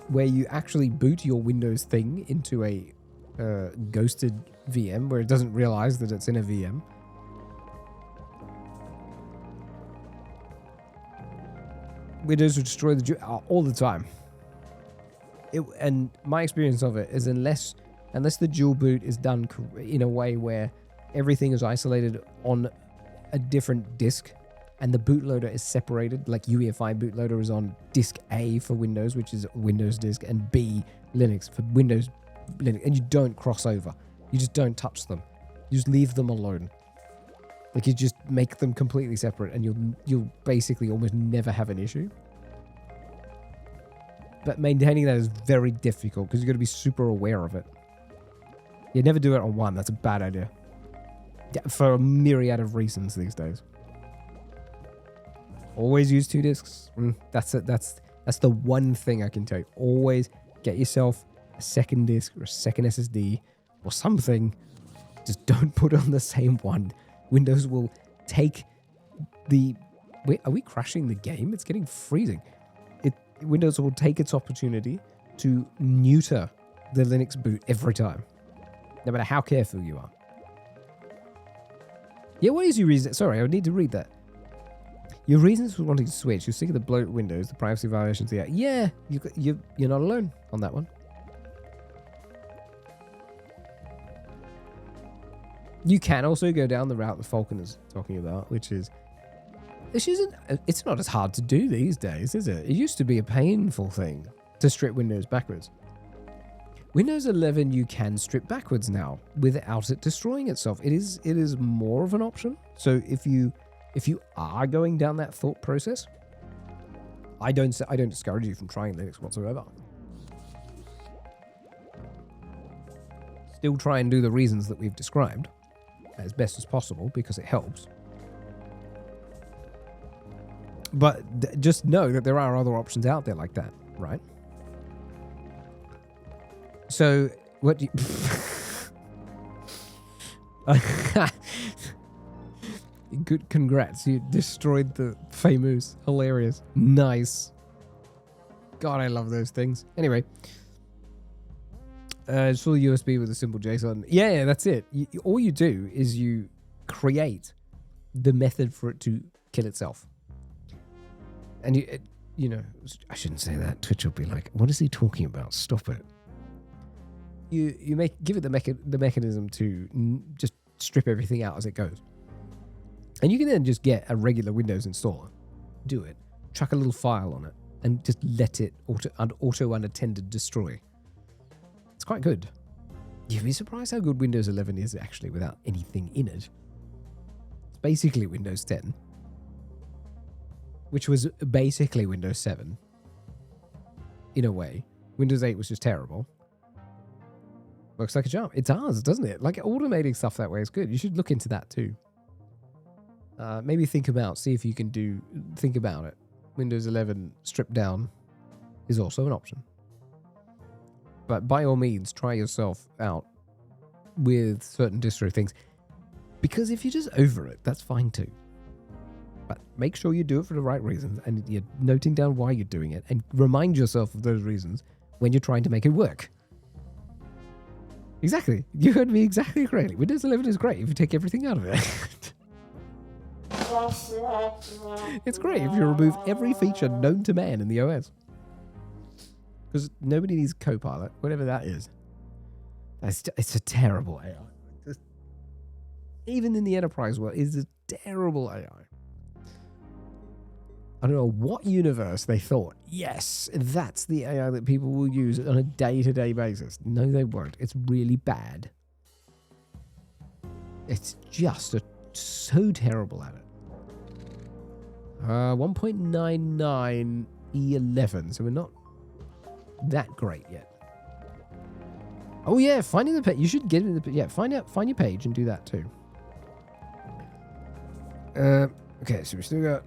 where you actually boot your Windows thing into a ghosted VM where it doesn't realize that it's in a VM. Windows will destroy all the time. And my experience of it is unless the dual boot is done in a way where everything is isolated on a different disk and the bootloader is separated, like UEFI bootloader is on disk A for Windows, which is Windows disk, and B, Linux for Windows Linux, and you don't cross over. You just don't touch them. You just leave them alone. Like, you just make them completely separate, and you'll basically almost never have an issue. But maintaining that is very difficult because you've got to be super aware of it. You never do it on one. That's a bad idea. Yeah, for a myriad of reasons these days. Always use 2 discs. That's it. That's the one thing I can tell you. Always get yourself a second disc or a second SSD or something. Just don't put on the same one. Windows will take the... Wait, are we crashing the game? It's getting freezing. Windows will take its opportunity to neuter the Linux boot every time. No matter how careful you are. Yeah, what is your reason? Sorry, I would need to read that. Your reasons for wanting to switch. You're sick of the bloated Windows, the privacy violations. Yeah, you're not alone on that one. You can also go down the route that Falcon is talking about, which is... It's not as hard to do these days, is it? It used to be a painful thing to strip Windows backwards. Windows 11 you can strip backwards now without it destroying itself. It is more of an option. So if you are going down that thought process, I don't discourage you from trying Linux whatsoever. Still try and do the reasons that we've described as best as possible because it helps. But just know that there are other options out there like that, right? So, what do you... Good, congrats. You destroyed the famous. Hilarious. Nice. God, I love those things. Anyway. It's full USB with a simple JSON. Yeah, that's it. All you do is you create the method for it to kill itself. And you know, I shouldn't say that. Twitch will be like, "What is he talking about? Stop it." You give it the mechanism to just strip everything out as it goes, and you can then just get a regular Windows installer, do it, chuck a little file on it, and just let it auto unattended destroy. It's quite good. You'd be surprised how good Windows 11 is actually without anything in it. It's basically Windows 10. Which was basically Windows 7. In a way. Windows 8 was just terrible. Looks like a charm. It does, doesn't it? Like, automating stuff that way is good. You should look into that too. Maybe see if you can think about it. Windows 11 stripped down is also an option. But by all means, try yourself out with certain distro things. Because if you're just over it, that's fine too. But make sure you do it for the right reasons, and you're noting down why you're doing it, and remind yourself of those reasons when you're trying to make it work. Exactly. You heard me exactly correctly. Windows 11 is great if you take everything out of it. It's great if you remove every feature known to man in the OS. Because nobody needs Copilot, whatever that is. It's a terrible AI. Even in the enterprise world, it's a terrible AI. I don't know what universe they thought, yes, that's the AI that people will use on a day-to-day basis. No, they won't. It's really bad. It's just so terrible at it. 1.99 E11, so we're not that great yet. Oh yeah, finding the page. You should get in the... Yeah, find your page and do that too. Okay, so we still got...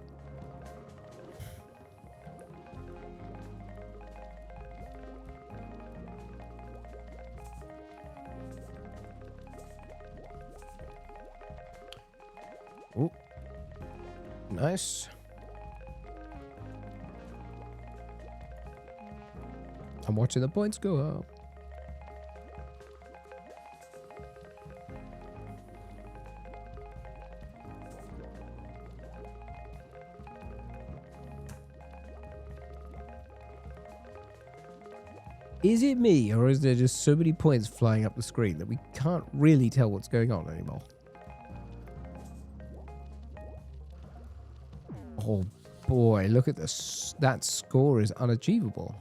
Oh, nice. I'm watching the points go up. Is it me, or is there just so many points flying up the screen that we can't really tell what's going on anymore? Oh boy, look at this. That score is unachievable.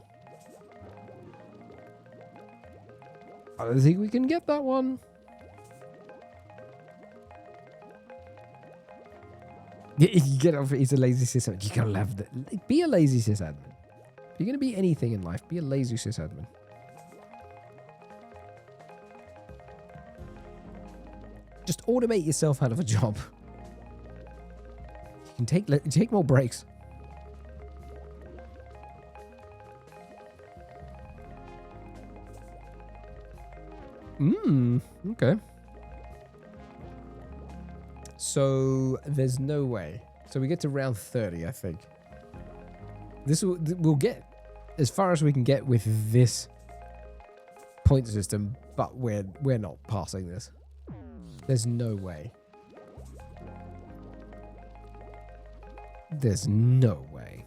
I don't think we can get that one. You get off. He's a lazy sysadmin. You gotta love that. Be a lazy sysadmin. If you're gonna be anything in life, be a lazy sysadmin. Just automate yourself out of a job. You can take more breaks. Okay. So there's no way. So we get to round 30, I think. We'll get as far as we can get with this point system, but we're not passing this. There's no way. There's no way.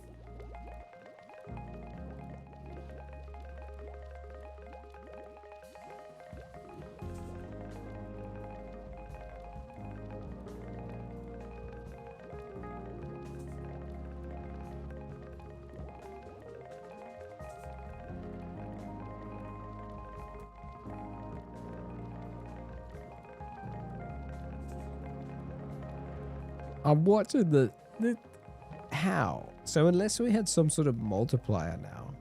I'm watching the how. So unless we had some sort of multiplier now,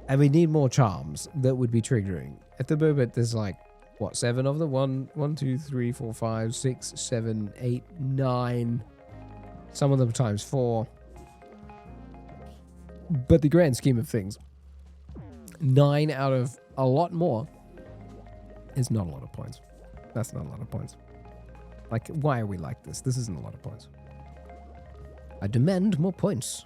and we need more charms that would be triggering. At the moment, there's like what, 7 of them? 1, 2, 3, 4, 5, 6, 7, 8, 9. Some of them times 4. But the grand scheme of things, 9 out of a lot more is not a lot of points. That's not a lot of points. Like, why are we like this? This isn't a lot of points. I demand more points.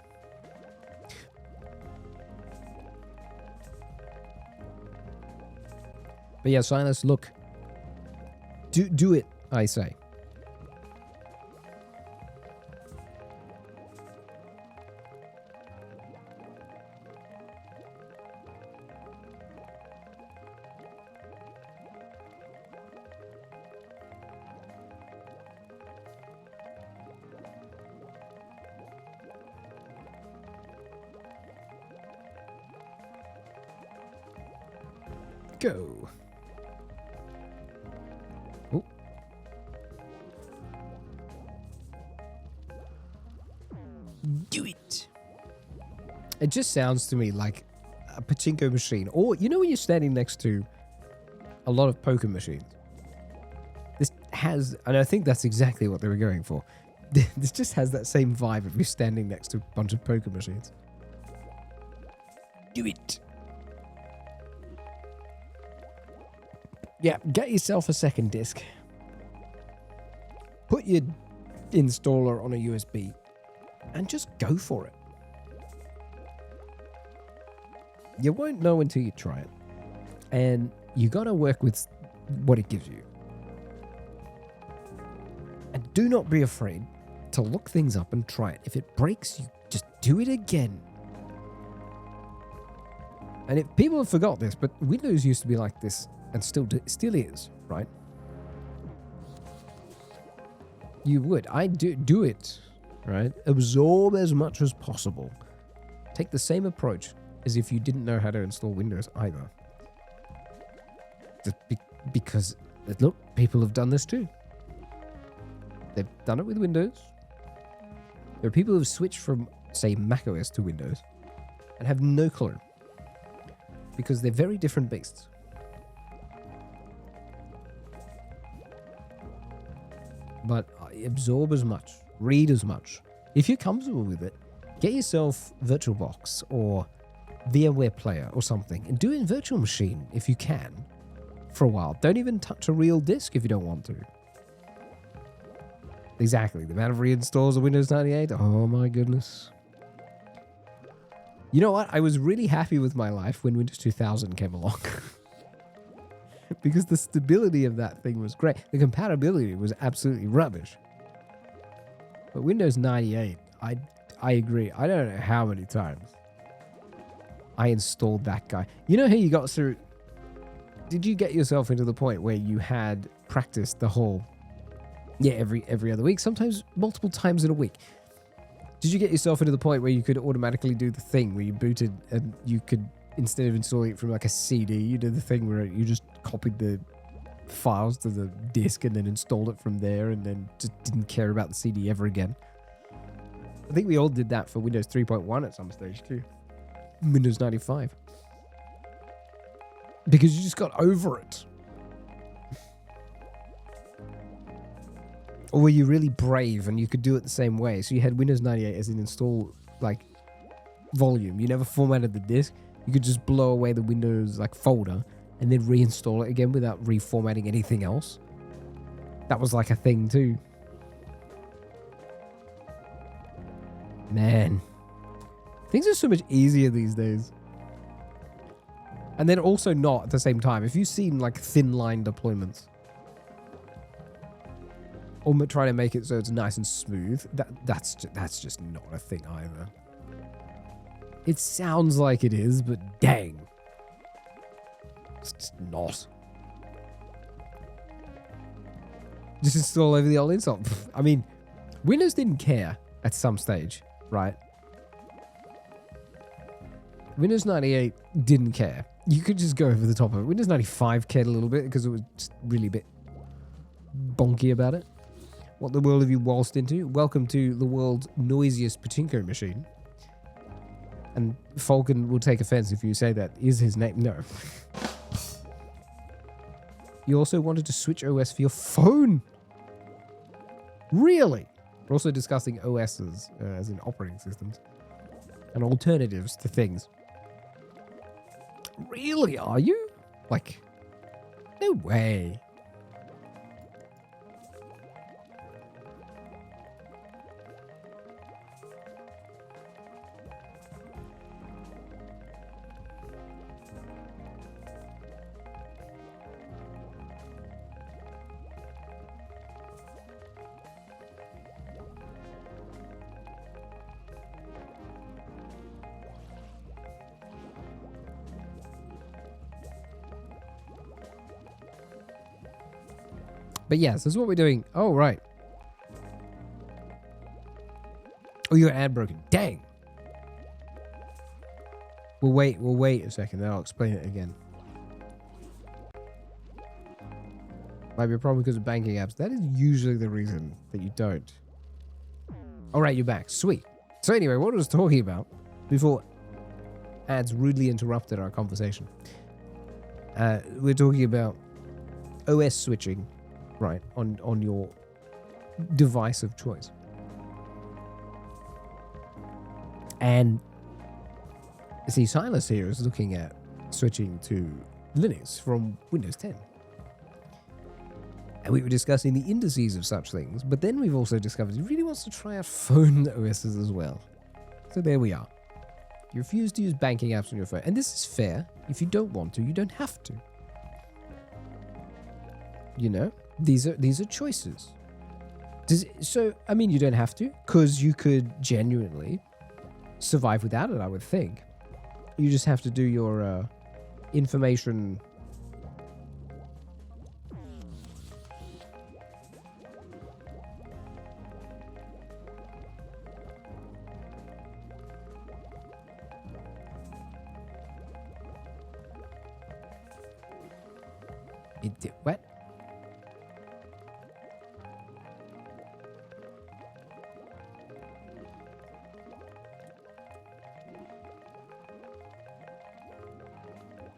But yeah, Silas, look. Do it, I say. Go. Oh. Do it. It just sounds to me like a pachinko machine. Or, you know when you're standing next to a lot of poker machines? This has, and I think that's exactly what they were going for. This just has that same vibe of you standing next to a bunch of poker machines. Do it. Yeah, get yourself a second disc. Put your installer on a USB and just go for it. You won't know until you try it. And you gotta work with what it gives you. And do not be afraid to look things up and try it. If it breaks, you just do it again. And if people have forgot this, but Windows used to be like this. And still is, right? You would. I do it, right? Absorb as much as possible. Take the same approach as if you didn't know how to install Windows either. Because, look, people have done this too. They've done it with Windows. There are people who've switched from, say, macOS to Windows and have no clue. Because they're very different beasts. But absorb as much, read as much. If you're comfortable with it, get yourself VirtualBox or VMware Player or something and do it in virtual machine if you can for a while. Don't even touch a real disk if you don't want to. Exactly. The amount of reinstalls of Windows 98. Oh my goodness. You know what? I was really happy with my life when Windows 2000 came along. Because the stability of that thing was great. The compatibility was absolutely rubbish. But Windows 98, I agree. I don't know how many times I installed that guy. You know how you got through... Did you get yourself into the point where you had practiced the whole... Yeah, every other week, sometimes multiple times in a week. Did you get yourself into the point where you could automatically do the thing where you booted and you could... Instead of installing it from like a CD, you did the thing where you just copied the files to the disk and then installed it from there and then just didn't care about the CD ever again. I think we all did that for Windows 3.1 at some stage too. Windows 95. Because you just got over it. Or were you really brave and you could do it the same way? So you had Windows 98 as an install like volume. You never formatted the disk. You could just blow away the Windows like folder and then reinstall it again without reformatting anything else. That was like a thing too. Man, things are so much easier these days. And then also not at the same time. If you've seen like thin line deployments, or try to make it so it's nice and smooth, that's just not a thing either. It sounds like it is, but dang, it's just not. Just install over the old install. I mean, Windows didn't care at some stage, right? Windows 98 didn't care. You could just go over the top of it. Windows 95 cared a little bit because it was just really a bit bonky about it. What the world have you waltzed into? Welcome to the world's noisiest pachinko machine. And Falcon will take offense if you say that is his name. No. You also wanted to switch OS for your phone. Really? We're also discussing OSs, as in operating systems, and alternatives to things. Really, are you? Like, no way. But yes, this is what we're doing. Oh, right. Oh, your ad broken. Dang. We'll wait a second, then I'll explain it again. Might be a problem because of banking apps. That is usually the reason that you don't. All right, you're back. Sweet. So anyway, what I was talking about before ads rudely interrupted our conversation. We're talking about OS switching. Right, on your device of choice. And see, Silas here is looking at switching to Linux from Windows 10. And we were discussing the indices of such things, but then we've also discovered he really wants to try out phone OSs as well. So there we are. You refuse to use banking apps on your phone. And this is fair. If you don't want to, you don't have to. You know? These are choices. So, I mean, you don't have to, because you could genuinely survive without it, I would think. You just have to do your information. It did what?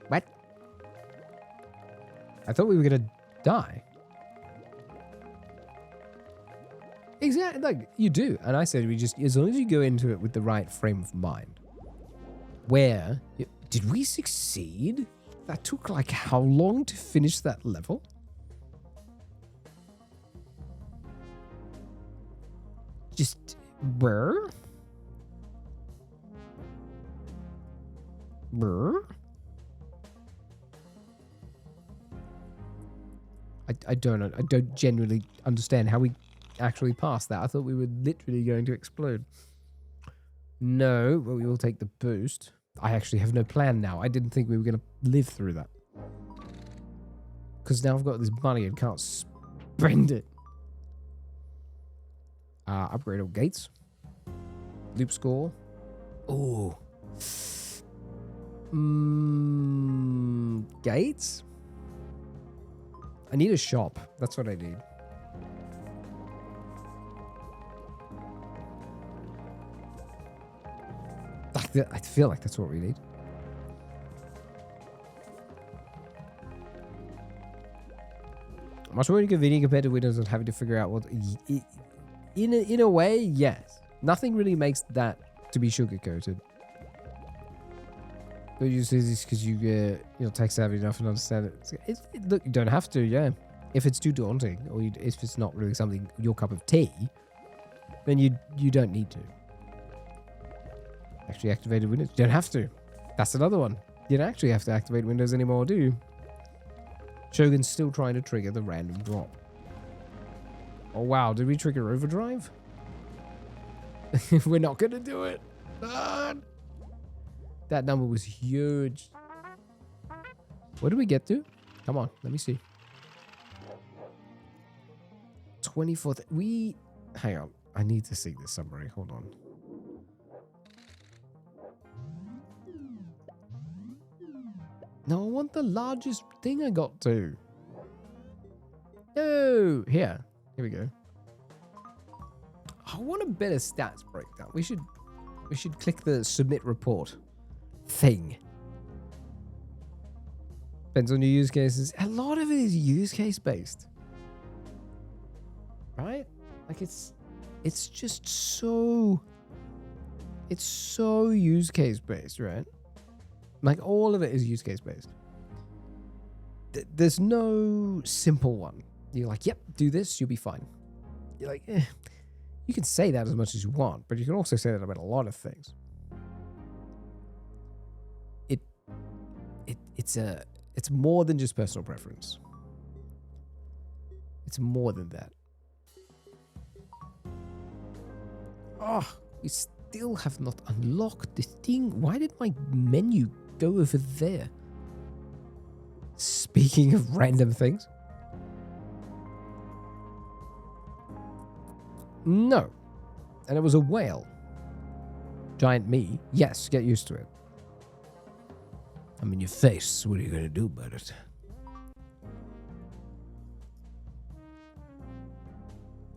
What? I thought we were gonna die. Exactly, like you do. And I said we just, as long as you go into it with the right frame of mind. Where did we succeed? That took like how long to finish that level? Just where? I don't genuinely understand how we actually passed that. I thought we were literally going to explode. No, but we will take the boost. I actually have no plan now. I didn't think we were going to live through that. Because now I've got this money and can't spend it. Upgrade all gates. Loop score. Oh. Gates? I need a shop. That's what I need. I feel like that's what we need. Much more inconvenient compared to Windows and having to figure out what... In a way, yes. Nothing really makes that to be sugar-coated. But you say this because you tech savvy enough and understand it. Look, you don't have to, yeah. If it's too daunting, or if it's not really something your cup of tea, then you don't need to. Actually activated Windows. You don't have to. That's another one. You don't actually have to activate Windows anymore, do you? Shogun's still trying to trigger the random drop. Oh wow, did we trigger overdrive? We're not gonna do it. Ah! That number was huge. What did we get to? Come on, let me see. 24th. Hang on. I need to see this summary. Hold on. No, I want the largest thing I got to. No, here we go. I want a better stats breakdown. We should click the submit report thing. Depends on your use cases. A lot of it is use case based, right? Like it's just so use case based, right? Like, all of it is use case based. There's no simple one. You're like, yep, do this, you'll be fine. You're like, eh. You can say that as much as you want, but you can also say that about a lot of things. It's more than just personal preference. It's more than that. Oh, we still have not unlocked the thing. Why did my menu go over there? Speaking of random things. No. And it was a whale. Giant me. Yes, get used to it. I'm in your face. What are you going to do about it?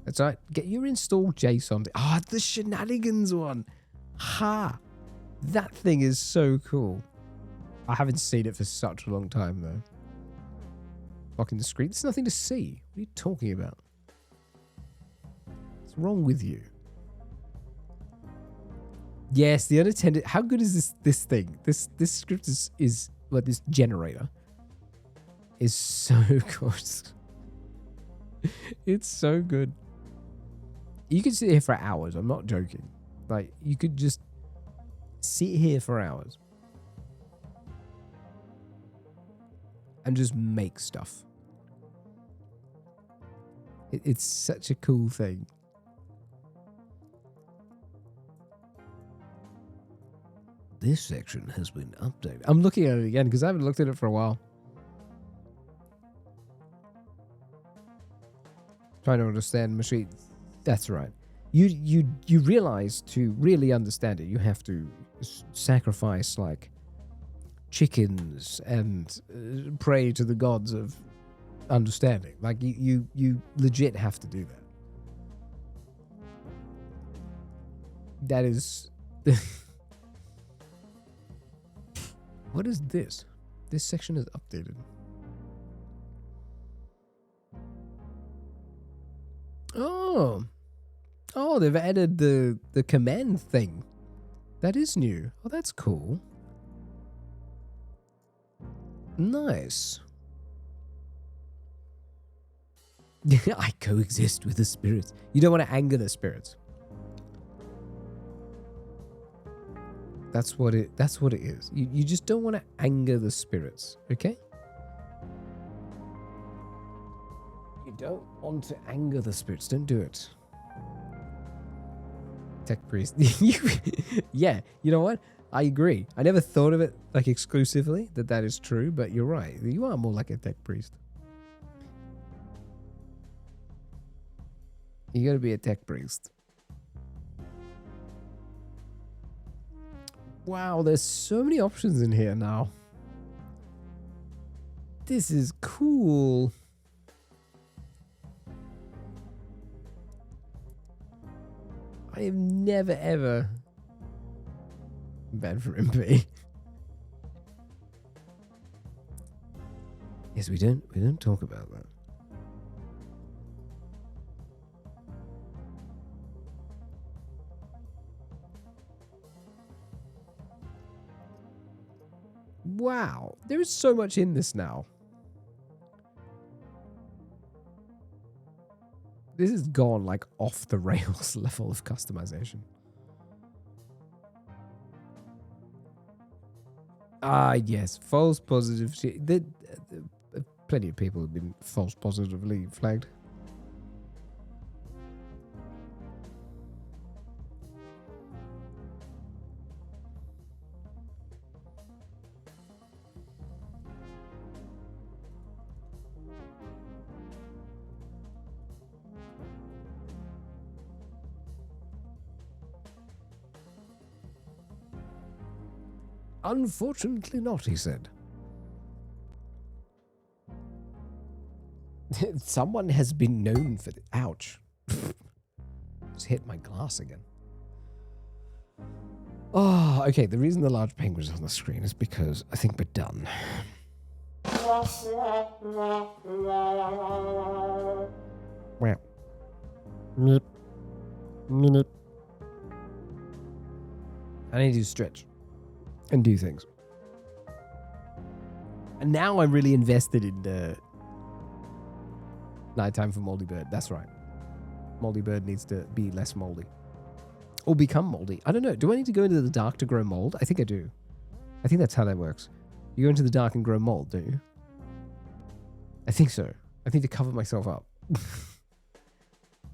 That's right. Get your install JSON. Ah, the shenanigans one. Ha. That thing is so cool. I haven't seen it for such a long time, though. Blocking the screen. There's nothing to see. What are you talking about? What's wrong with you? Yes, the unattended. How good is this thing? This script is what, this generator is so good. It's so good. You could sit here for hours. I'm not joking. Like, you could just sit here for hours and just make stuff. It's such a cool thing. This section has been updated. I'm looking at it again because I haven't looked at it for a while. Trying to understand machine. That's right. You realize to really understand it, you have to sacrifice like chickens and pray to the gods of understanding. Like you legit have to do that. That is. What is this? This section is updated. Oh, they've added the command thing. That is new. Oh, that's cool. Nice. I coexist with the spirits. You don't want to anger the spirits. That's what it is. You just don't want to anger the spirits, okay? You don't want to anger the spirits. Don't do it. Tech priest. Yeah, you know what? I agree. I never thought of it like exclusively that is true, but you're right. You are more like a tech priest. You gotta be a tech priest. Wow, there's so many options in here now. This is cool. I am never ever bad for MP. Yes, we don't talk about that. Wow, there is so much in this now. This has gone like off the rails level of customization. Ah, yes, false positive. Plenty of people have been false positively flagged. Unfortunately not, he said. Someone has been known for ouch. Just hit my glass again. Oh, okay. The reason the large penguin's on the screen is because I think we're done. Wow. Meep. Meep. I need to stretch and do things. And now I'm really invested in the nighttime for Moldy Bird. That's right. Moldy Bird needs to be less moldy. Or become moldy. I don't know. Do I need to go into the dark to grow mold? I think I do. I think that's how that works. You go into the dark and grow mold, don't you? I think so. I need to cover myself up.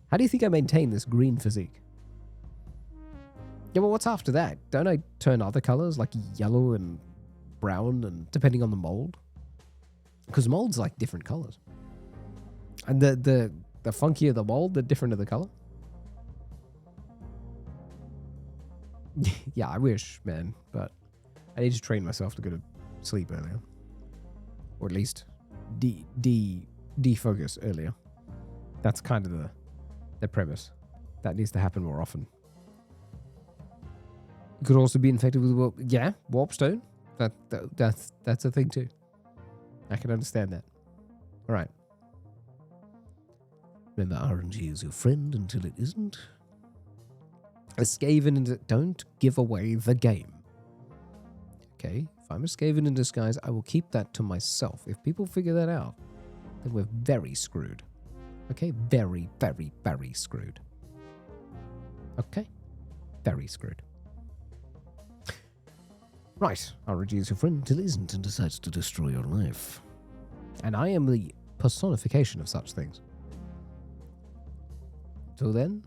How do you think I maintain this green physique? Yeah, well, what's after that? Don't I turn other colors like yellow and brown and depending on the mold? Because mold's like different colors. And the funkier the mold, the different the color. Yeah, I wish, man, but I need to train myself to go to sleep earlier. Or at least defocus earlier. That's kind of the premise. That needs to happen more often. You could also be infected with warp stone. That's a thing too. I can understand that. All right. Remember, RNG is your friend until it isn't. A Skaven and don't give away the game. Okay, if I'm a Skaven in disguise, I will keep that to myself. If people figure that out, then we're very screwed. Okay, very, very, very screwed. Okay, very screwed. Right, RNG is your friend until it isn't and decides to destroy your life. And I am the personification of such things. Till then,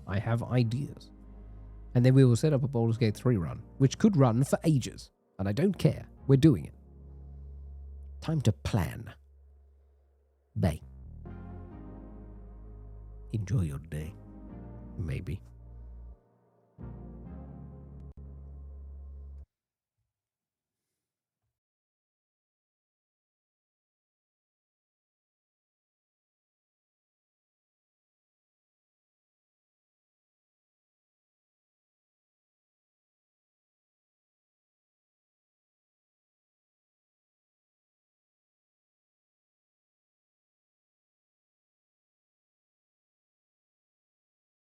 I have ideas. And then we will set up a Baldur's Gate 3 run, which could run for ages. And I don't care. We're doing it. Time to plan. Bye. Enjoy your day. Maybe.